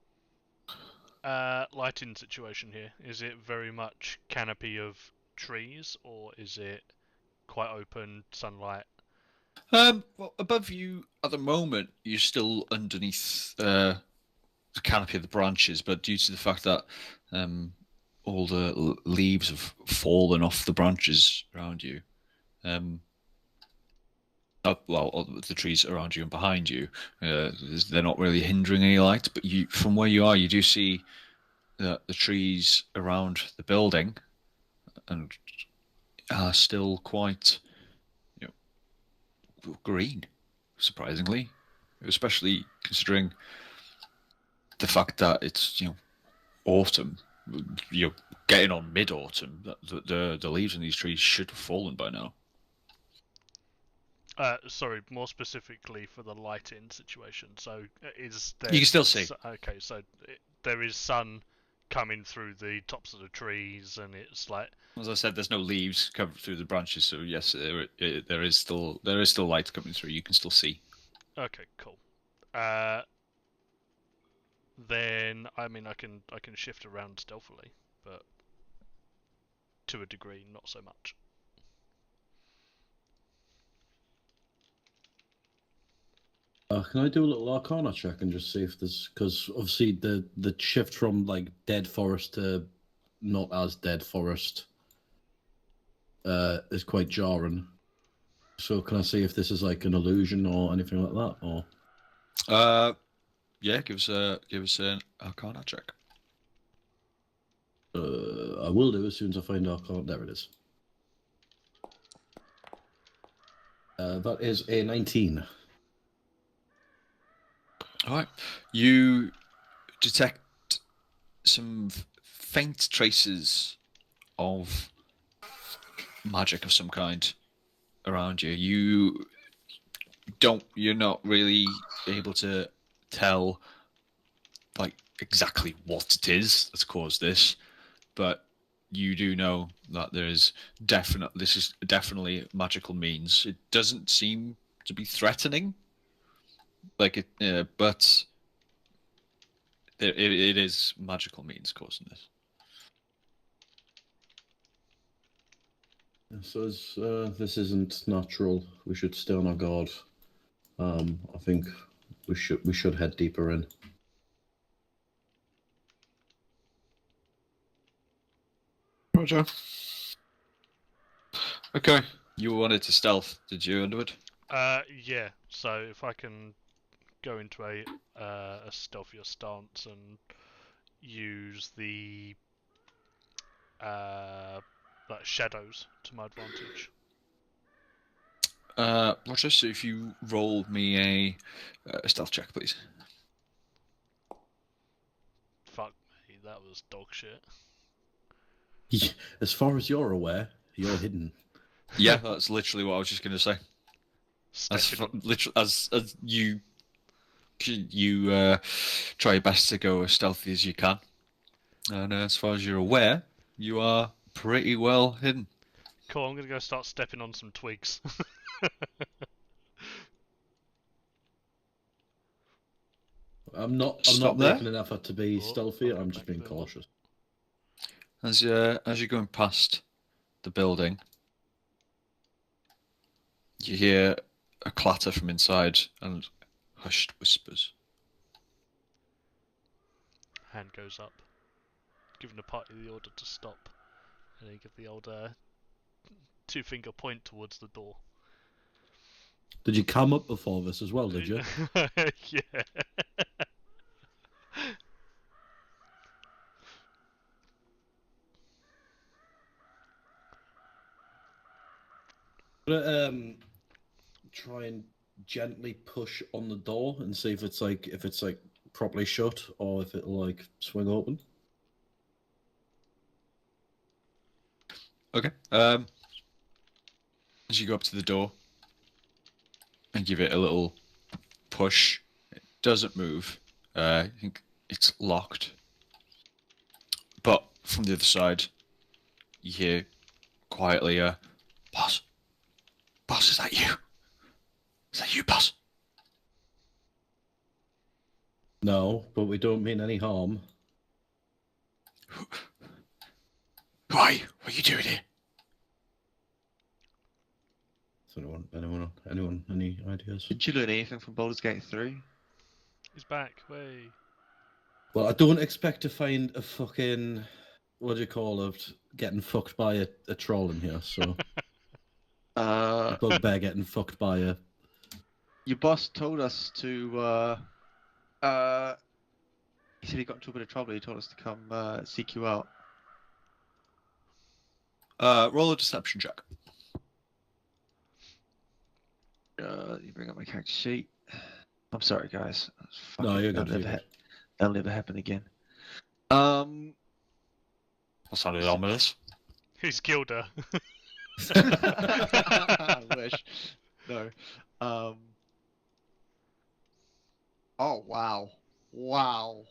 lighting situation here? Is it very much canopy of trees, or is it quite open sunlight? Well, above you at the moment, you're still underneath the canopy of the branches, but due to the fact that all the leaves have fallen off the branches around you, all the trees around you and behind you, they're not really hindering any light. But you, from where you are, you do see that the trees around the building and are still quite, green, surprisingly, especially considering the fact that it's autumn. You're getting on mid-autumn. The leaves in these trees should have fallen by now. Sorry, more specifically for the lighting situation. So is there? You can still see. Okay, so there is sun coming through the tops of the trees, and it's like. As I said, there's no leaves covered through the branches, so yes, there is still light coming through. You can still see. Okay, cool. Then I mean I can shift around stealthily, but to a degree, not so much. Can I do a little Arcana check and just see if there's, because obviously the shift from like dead forest to not as dead forest is quite jarring. So can I see if this is like an illusion or anything like that, or? Yeah, give us an Arcana check. I will do as soon as I find Arcana. There it is. That is a 19. All right, you detect some faint traces of magic of some kind around you. You're not really able to tell like exactly what it is that's caused this, but you do know that this is definitely magical means. It doesn't seem to be threatening, but it is magical means causing this. So as this isn't natural, we should stay on our guard. I think we should head deeper in. Roger. Okay. You wanted to stealth, did you, Underwood? Yeah. So if I can go into a stealthier stance and use the like shadows to my advantage. Roger, so if you roll me a stealth check, please. Fuck me, that was dog shit. As far as you're aware, you're hidden. Yeah, that's literally what I was just going to say. As you try your best to go as stealthy as you can, and as far as you're aware, you are pretty well hidden. Cool, I'm gonna go start stepping on some twigs. I'm not Stop there. making an effort to be stealthy. I'll I'm go just back being a bit more. cautious. As you're going past the building, you hear a clatter from inside and hushed whispers. Hand goes up, giving the party the order to stop, and then give the old two-finger point towards the door. Did you come up before this as well? Did you? Yeah. Try and gently push on the door and see if it's like properly shut or if it'll like swing open. Okay. As you go up to the door and give it a little push, it doesn't move. I think it's locked. But from the other side, you hear quietly, "Boss, boss, is that you? Is that you, boss?" No, but we don't mean any harm. Who are you? What are you doing here? So no one Anyone, any ideas? Did you learn anything from Baldur's Gate 3? He's back. Way. Well, I don't expect to find a fucking, what do you call it, getting fucked by a troll in here, so... a bugbear getting fucked by a... Your boss told us to, he said he got into a bit of trouble. He told us to come seek you out. Roll a deception check. Let me bring up my character sheet. I'm sorry, guys. No, you're that'll good. never, that'll never happen again. That sounded ominous. He's killed her. I wish. No. Oh, wow. Wow.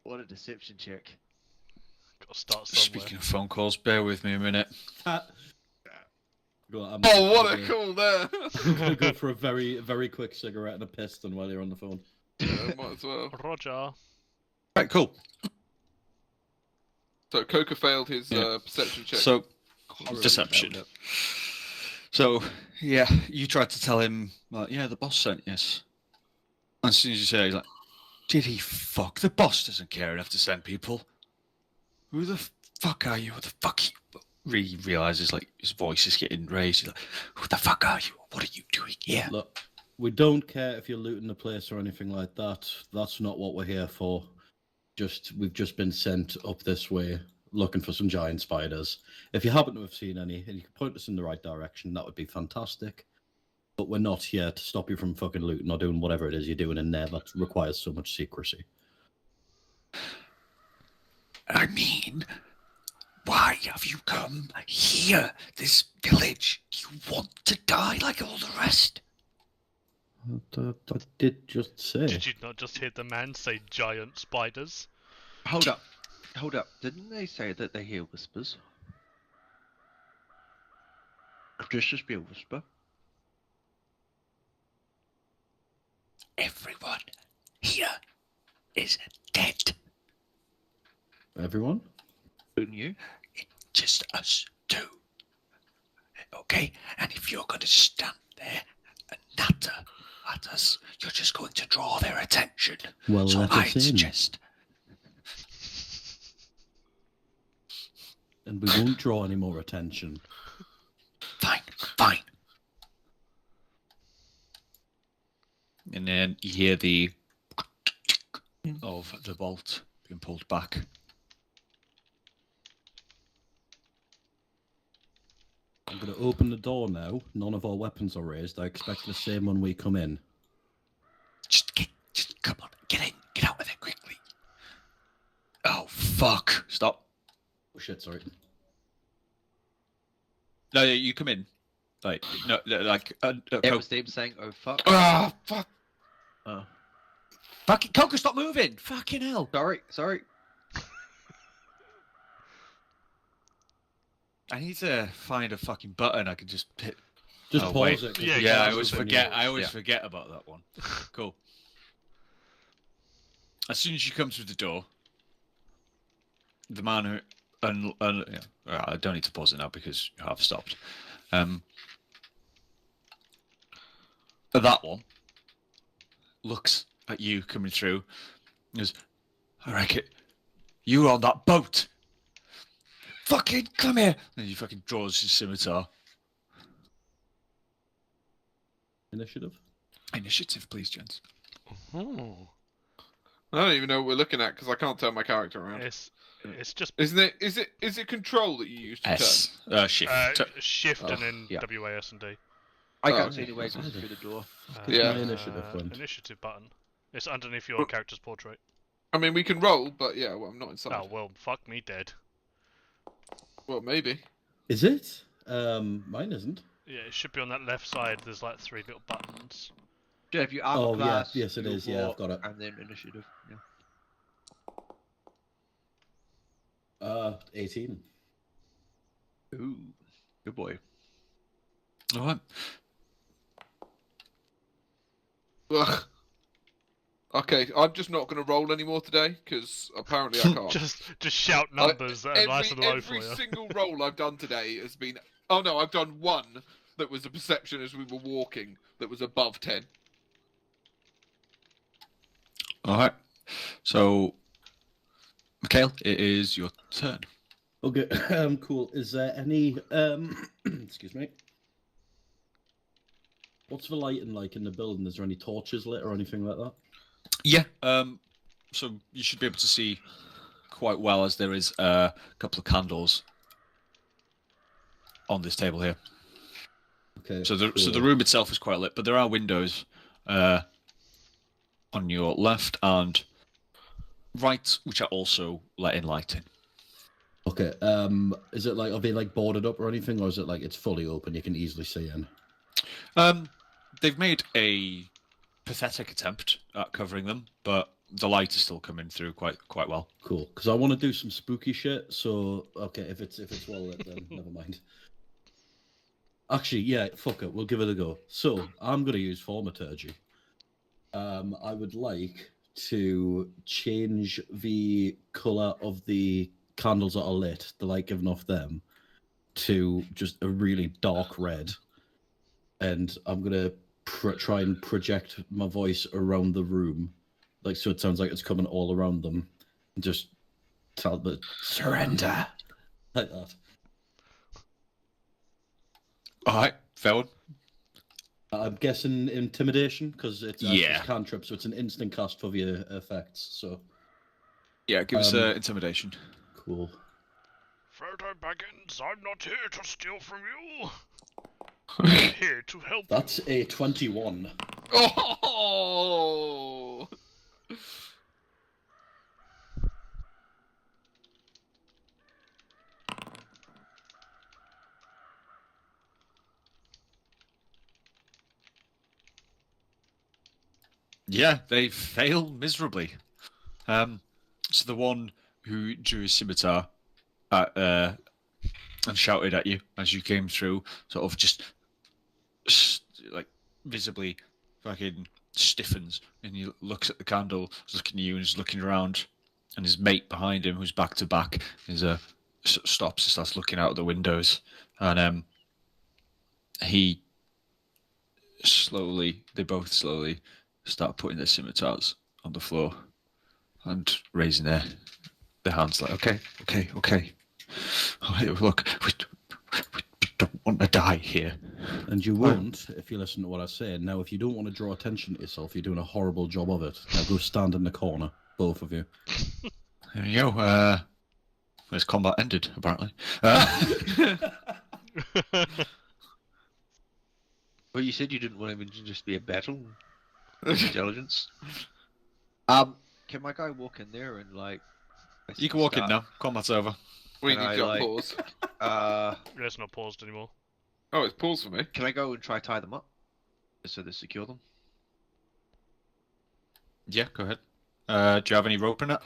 What a deception check. Gotta start somewhere. Speaking of phone calls, bear with me a minute. I'm Oh, what a gonna- call there! I'm gonna go for a very, very quick cigarette and a piston while you're on the phone. Yeah, might as well. Roger. Right, cool. So Coca failed his Yeah. perception check. So, Horribly deception. found it. So, yeah, you tried to tell him, like, yeah, the boss sent yes. And as soon as you say, he's like, did he fuck? The boss doesn't care enough to send people. Who the fuck are you? What the fuck? He realizes, like, his voice is getting raised. He's like, who the fuck are you? What are you doing here? Look, we don't care if you're looting the place or anything like that. That's not what we're here for. We've just been sent up this way looking for some giant spiders. If you happen to have seen any and you can point us in the right direction, that would be fantastic. But we're not here to stop you from fucking looting or doing whatever it is you're doing in there that requires so much secrecy. I mean, why have you come here, this village? Do you want to die like all the rest? I did just say. Did you not just hear the man say giant spiders? Hold up. Hold up. Didn't they say that they hear whispers? Could this just be a whisper? Everyone here is dead. Everyone? Including you? Just us two. Okay? And if you're going to stand there and natter at us, you're just going to draw their attention. Well, So let I us in. suggest... And we won't draw any more attention. Fine, fine. And then you hear the of the bolt being pulled back. I'm going to open the door now. None of our weapons are raised. I expect the same when we come in. Just come on, get in, get out of there quickly. Oh fuck! Stop. Oh shit, sorry. No, you come in. Like no, like That was them saying, oh fuck. Ah, fuck! Oh. fucking Coco, stop moving! Fucking hell! Sorry. I need to find a fucking button I can just hit. Just Oh, pause wait. it. 'cause Yeah, we Yeah, can't I always open forget. yours. I always Yeah. forget about that one. Cool. As soon as you come through the door, the man who yeah, I don't need to pause it now because you have stopped. That one looks at you coming through. And goes, I reckon you were on that boat. Fucking come here! And he fucking draws his scimitar. Initiative? Initiative, please, gents. Oh, I don't even know what we're looking at because I can't turn my character around. it's just Isn't it? Is it control that you use to S. Shift. shift and Oh, then yeah. WAS and D. I Oh, can't okay. see any way to through the door. Yeah. My initiative went. Initiative button. It's underneath your character's portrait. turn? I mean, we can roll, but yeah, well, I'm not inside. Oh well, fuck me dead. Well, maybe. Is it? Mine isn't. Yeah, it should be on that left side. There's like 3 little buttons. Yeah, if you armor Oh, yeah. class, Yes, it your is. Yeah, I've war, got it. And then initiative. Yeah. 18. Ooh, good boy. All right. Ugh. Okay, I'm just not going to roll anymore today because apparently I can't. just shout numbers that are nice and low for every you. single roll I've done today has been. Oh no, I've done one that was a perception as we were walking that was above 10. All right. So, Mikhail, it is your turn. Okay, cool. Is there any excuse me? What's the lighting like in the building? Is there any torches lit or anything like that? Yeah. So you should be able to see quite well, as there is a couple of candles on this table here. Okay. So the cool. room itself is quite lit, but there are windows on your left and right, which are also letting light in. Okay. Is it like, are they like boarded up or anything, or is it like it's fully open? You can easily see in. They've made a pathetic attempt at covering them, but the light is still coming through quite well. Cool. Because I want to do some spooky shit. So okay, if it's well lit, then never mind. Actually, yeah, fuck it. We'll give it a go. So I'm gonna use thaumaturgy. I would like to change the color of the candles that are lit, the light given off them, to just a really dark red. And I'm gonna try and project my voice around the room, like so it sounds like it's coming all around them, and just tell them surrender, like that. All right, fair one. I'm guessing intimidation because it's Yeah. cantrip, so it's an instant cast for the effects. So Yeah, give us intimidation. cool. Frodo Baggins, I'm not here to steal from you. I'm here to help That's a 21. Oh! Yeah, they fail miserably. So the one who drew his scimitar at, and shouted at you as you came through, sort of just like visibly fucking stiffens, and he looks at the candle, is looking at you, and is looking around, and his mate behind him, who's back to back, is stops and starts looking out of the windows, and they both slowly start putting their scimitars on the floor and raising their hands like, okay. Look, we don't want to die here. And you won't if you listen to what I say. Now, if you don't want to draw attention to yourself, you're doing a horrible job of it. Now go stand in the corner, both of you. There you go. This combat ended, apparently. Well, you said you didn't want him to just be a battle. Intelligence. Can my guy walk in there and like? You can walk in now. Combat's over. We Can need I, to like- pause. Yeah, it's not paused anymore. Oh, it's paused for me. Can I go and try tie them up, so they secure them? Yeah, go ahead. Do you have any rope in it?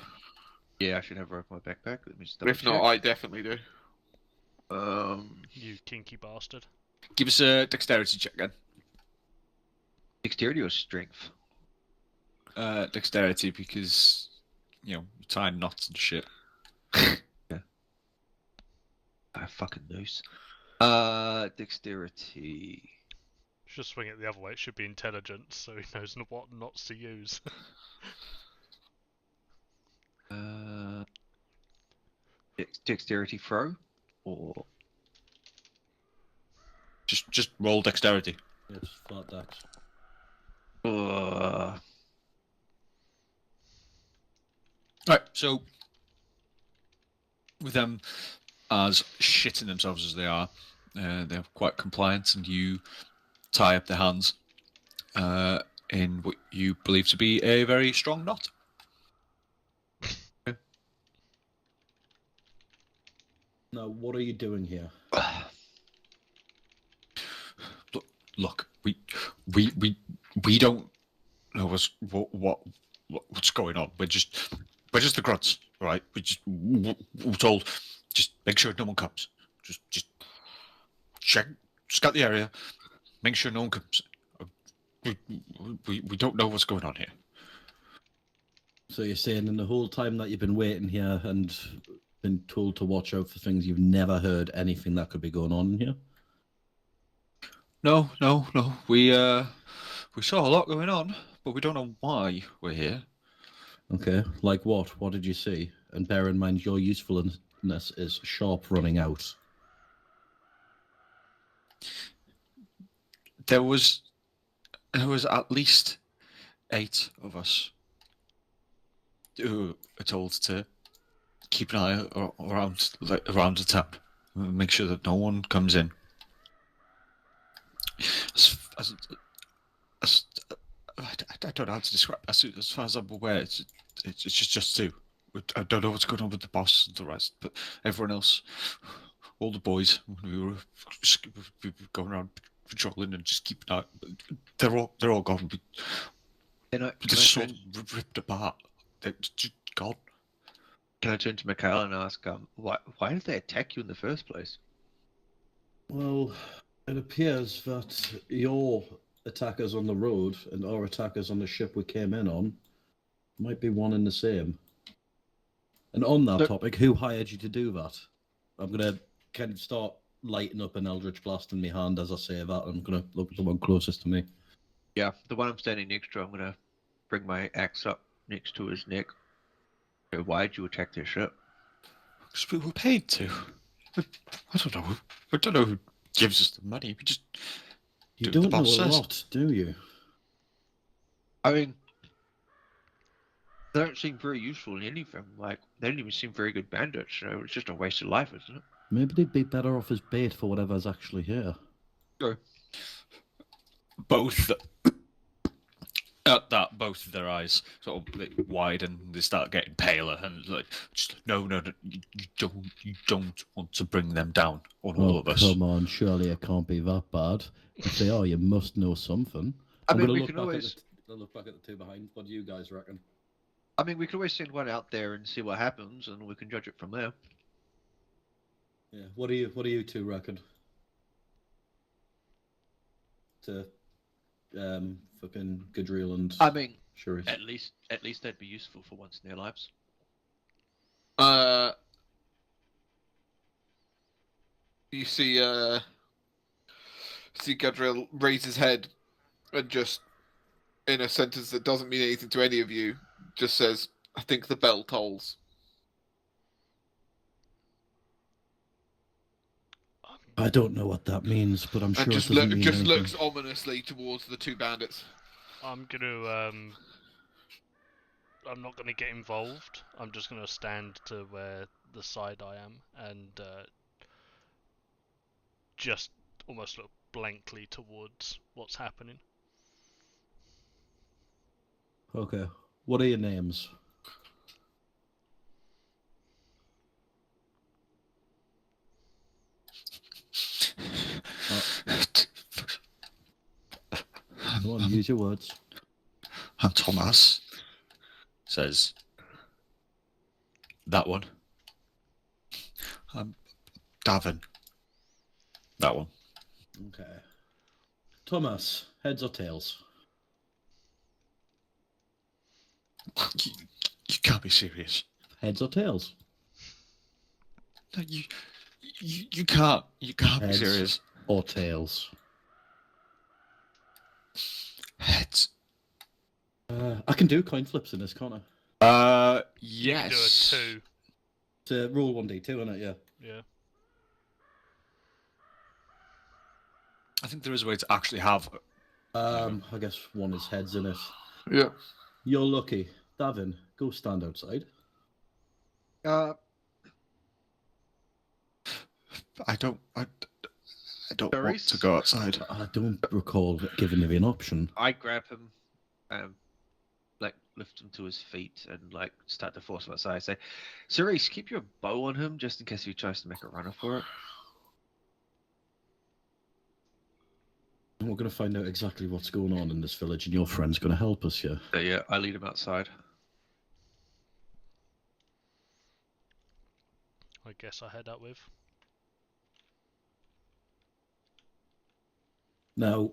Yeah, I should have rope in my backpack. Let me just If not, I definitely do. You kinky bastard. Give us a dexterity check again. Dexterity or strength? Dexterity, because you're tying knots and shit. I fucking knows. Dexterity. Just swing it the other way. It should be intelligence, so he knows what knots to use. Dexterity throw, or Just roll dexterity. Yeah, just flat dex. Right, so with them as shitting themselves as they are, they're quite compliant, and you tie up their hands in what you believe to be a very strong knot. Now, what are you doing here? Look, we don't know what's going on. We're just the grunts, right? We're told just make sure no one comes. Just check, scout the area, make sure no one comes. We don't know what's going on here. So you're saying in the whole time that you've been waiting here and been told to watch out for things, you've never heard anything that could be going on in here? No. We saw a lot going on, but we don't know why we're here. Okay, like what? What did you see? And bear in mind, your usefulness is sharp running out. There was at least 8 of us who are told to keep an eye around the town, make sure that no one comes in. As I don't know how to describe. As far as I'm aware, it's just 2. I don't know what's going on with the boss and the rest, but everyone else, all the boys, we were going around patrolling and just keeping an eye. They're all gone. They're just so ripped apart. They're just gone. Can I turn to Mikhail and ask, why did they attack you in the first place? Well, it appears that your attackers on the road and our attackers on the ship we came in on might be one and the same. And on that topic, who hired you to do that? I'm going to kind of start lighting up an Eldritch Blast in my hand as I say that. I'm going to look at the one closest to me. Yeah, the one I'm standing next to, I'm going to bring my axe up next to his neck. So why'd you attack their ship? Because we were paid to. I don't know. I don't know who gives us the money. We just You do what don't the know boss a says. lot, do you? I mean, they don't seem very useful in anything. Like, they don't even seem very good bandits, so it's just a waste of life, isn't it? Maybe they'd be better off as bait for whatever's actually here. Both at that, both of their eyes sort of like widen. They start getting paler and like, just no, you don't want to bring them down on all of us. Come on, surely it can't be that bad. If they are, you must know something. I I'm mean, gonna we look can back always. I'll look back at the 2 behind. What do you guys reckon? I mean, we could always send one out there and see what happens, and we can judge it from there. Yeah. What do you 2 reckon? To fucking Gadriel and I mean, Sheriff. at least they'd be useful for once in their lives. You see Gadriel raise his head and just, in a sentence that doesn't mean anything to any of you, just says, "I think the bell tolls." I don't know what that means, but I'm sure And it doesn't mean anything. looks ominously towards the 2 bandits. I'm gonna I'm not gonna get involved. I'm just gonna stand to where the side I am and just almost look blankly towards what's happening. Okay. What are your names? Go on, use your words. I'm Thomas. Says that one. I'm Davin. That one. Okay. Thomas, heads or tails? You can't be serious. Heads or tails? No, you can't. You can't Heads be serious. or tails? Heads. I can do coin flips in this, can't I? Yes. Do a 2. To roll 1d2, isn't it? Yeah. Yeah. I think there is a way to actually have. I guess one is heads in it. Yeah. You're lucky. Davin, go stand outside. I don't want to go outside. I don't recall giving you an option. I grab him, like lift him to his feet and like start to force him outside. I say, Cerise, keep your bow on him just in case he tries to make a runner for it. And we're going to find out exactly what's going on in this village, and your friend's going to help us here. So yeah, I lead him outside. I guess I head up with. Now,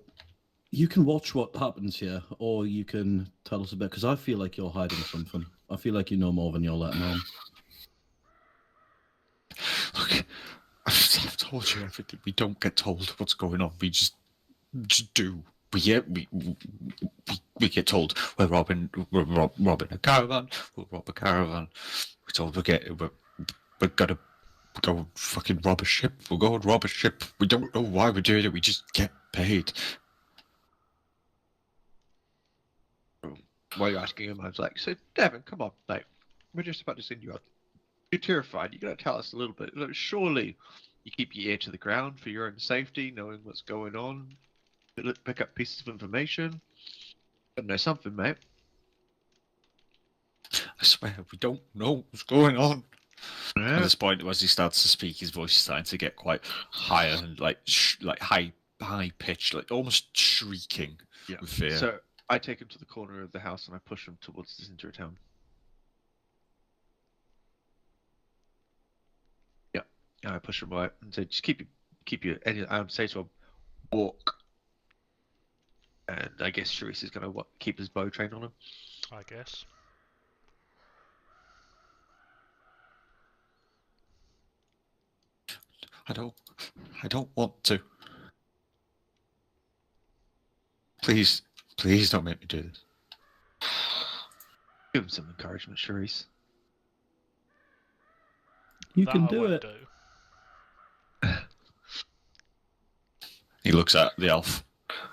you can watch what happens here, or you can tell us a bit, because I feel like you're hiding something. I feel like you know more than you're letting on. Look, I've told you everything. We don't get told what's going on. We just do. We get told robbing a caravan. We'll rob a caravan. We're told we're gonna go and fucking rob a ship. We'll go and rob a ship. We don't know why we're doing it. We just get paid. While you're asking him, I was like, so Devin, come on, mate. We're just about to send you out. You're terrified. You gotta tell us a little bit. Look, surely you keep your ear to the ground for your own safety, knowing what's going on. Pick up pieces of information. Gotta know something, mate. I swear, we don't know what's going on. At Yeah. this point, as he starts to speak, his voice is starting to get quite higher and like high pitched, like almost shrieking with fear. So I take him to the corner of the house and I push him towards the center of town. Yeah, and I push him right and say, just keep your. And I would say to him, walk. And I guess Sharice is gonna keep his bow trained on him. I guess. I don't want to. Please don't make me do this. Give him some encouragement, Sharice. You That can I do won't it. do. He looks at the elf.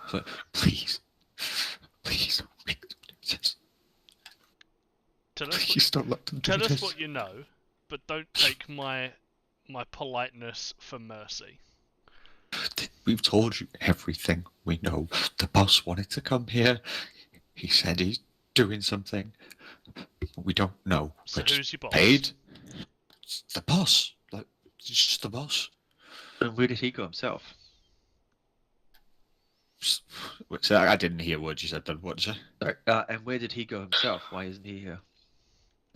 He's like, please don't make them do this. Tell us, Please don't let them do tell this. us what you know, but don't take my politeness for mercy. We've told you everything we know. The boss wanted to come here. He said he's doing something. We don't know. So We're who's your boss? paid? It's the boss. Like, it's just the boss. And where did he go himself? So I didn't hear what you said then. What did you say? Sorry. And where did he go himself? Why isn't he here?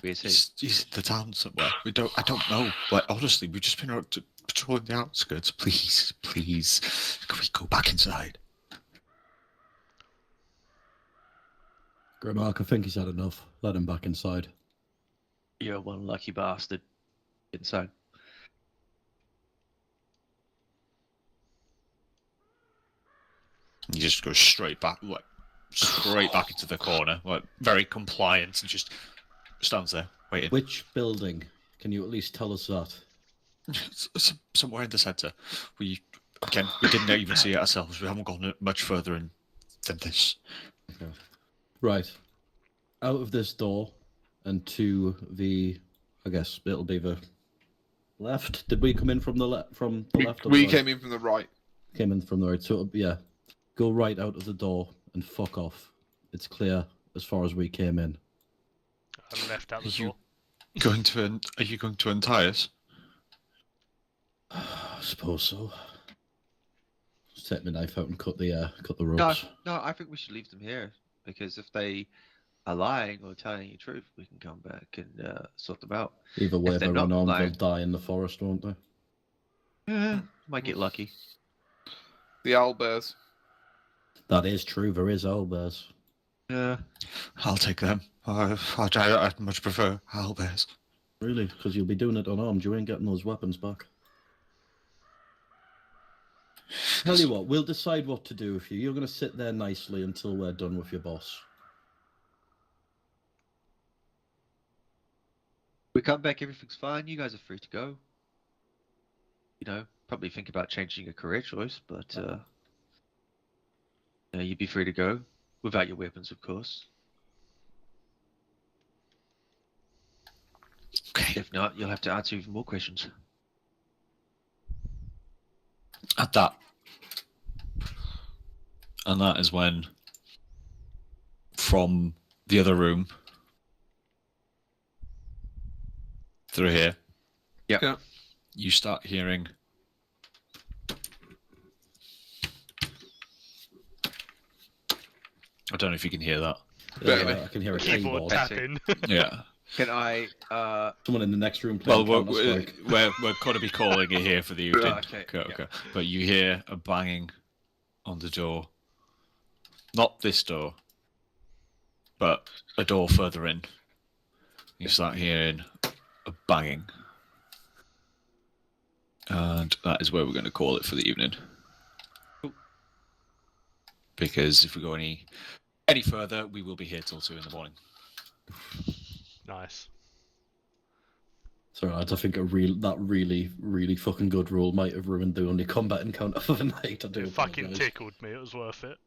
Where's he? He's in the town somewhere. I don't know. Like, honestly, we've just been out patrolling the outskirts. Please, can we go back inside? Grimmark, I think he's had enough. Let him back inside. You're one lucky bastard. Inside. He just goes straight back into the corner, like very compliant, and just stands there waiting. Which building? Can you at least tell us that? Somewhere in the centre. We didn't even see it ourselves. We haven't gone much further in than this. Okay. Right. Out of this door and to the, I guess it'll be the left. Did we come in from the left? From the left? Or We the right? came in from the right. Came in from the right. So yeah, go right out of the door and fuck off. It's clear as far as we came in. I left out the You- door. Are you going to untie us? I suppose so. Just take my knife out and cut the No, ropes. no, I think we should leave them here because if they are lying or telling you the truth, we can come back and sort them out. Either way, if they're they're not unarmed, they'll lying- die in the forest, won't they? Yeah, might get lucky. The owlbears. That is true. There is owlbears. Yeah. I'll take them. I'd much prefer owlbears. Really? Because you'll be doing it unarmed. You ain't getting those weapons back. Tell you what, we'll decide what to do with you. You're going to sit there nicely until we're done with your boss. We come back, everything's fine. You guys are free to go. You know, probably think about changing your career choice, but you'd be free to go without your weapons, of course. Okay. If not, you'll have to answer even more questions. At that. And that is when, from the other room, through here, Yeah. you start hearing I don't know if you can hear that. Barely. I can hear a Keyboard keyboard. tapping. Yeah. Can I? Someone in the next room Well, playing we're Counter-Strike. going to be calling it here for the evening. Okay, Okay. But you hear a banging on the door. Not this door, but a door further in. You start hearing a banging. And that is where we're going to call it for the evening. because if we go any further, we will be here till 2 in the morning. Nice. It's alright, I think that really fucking good roll might have ruined the only combat encounter for the night. I do It fucking apologise. tickled me. It was worth it.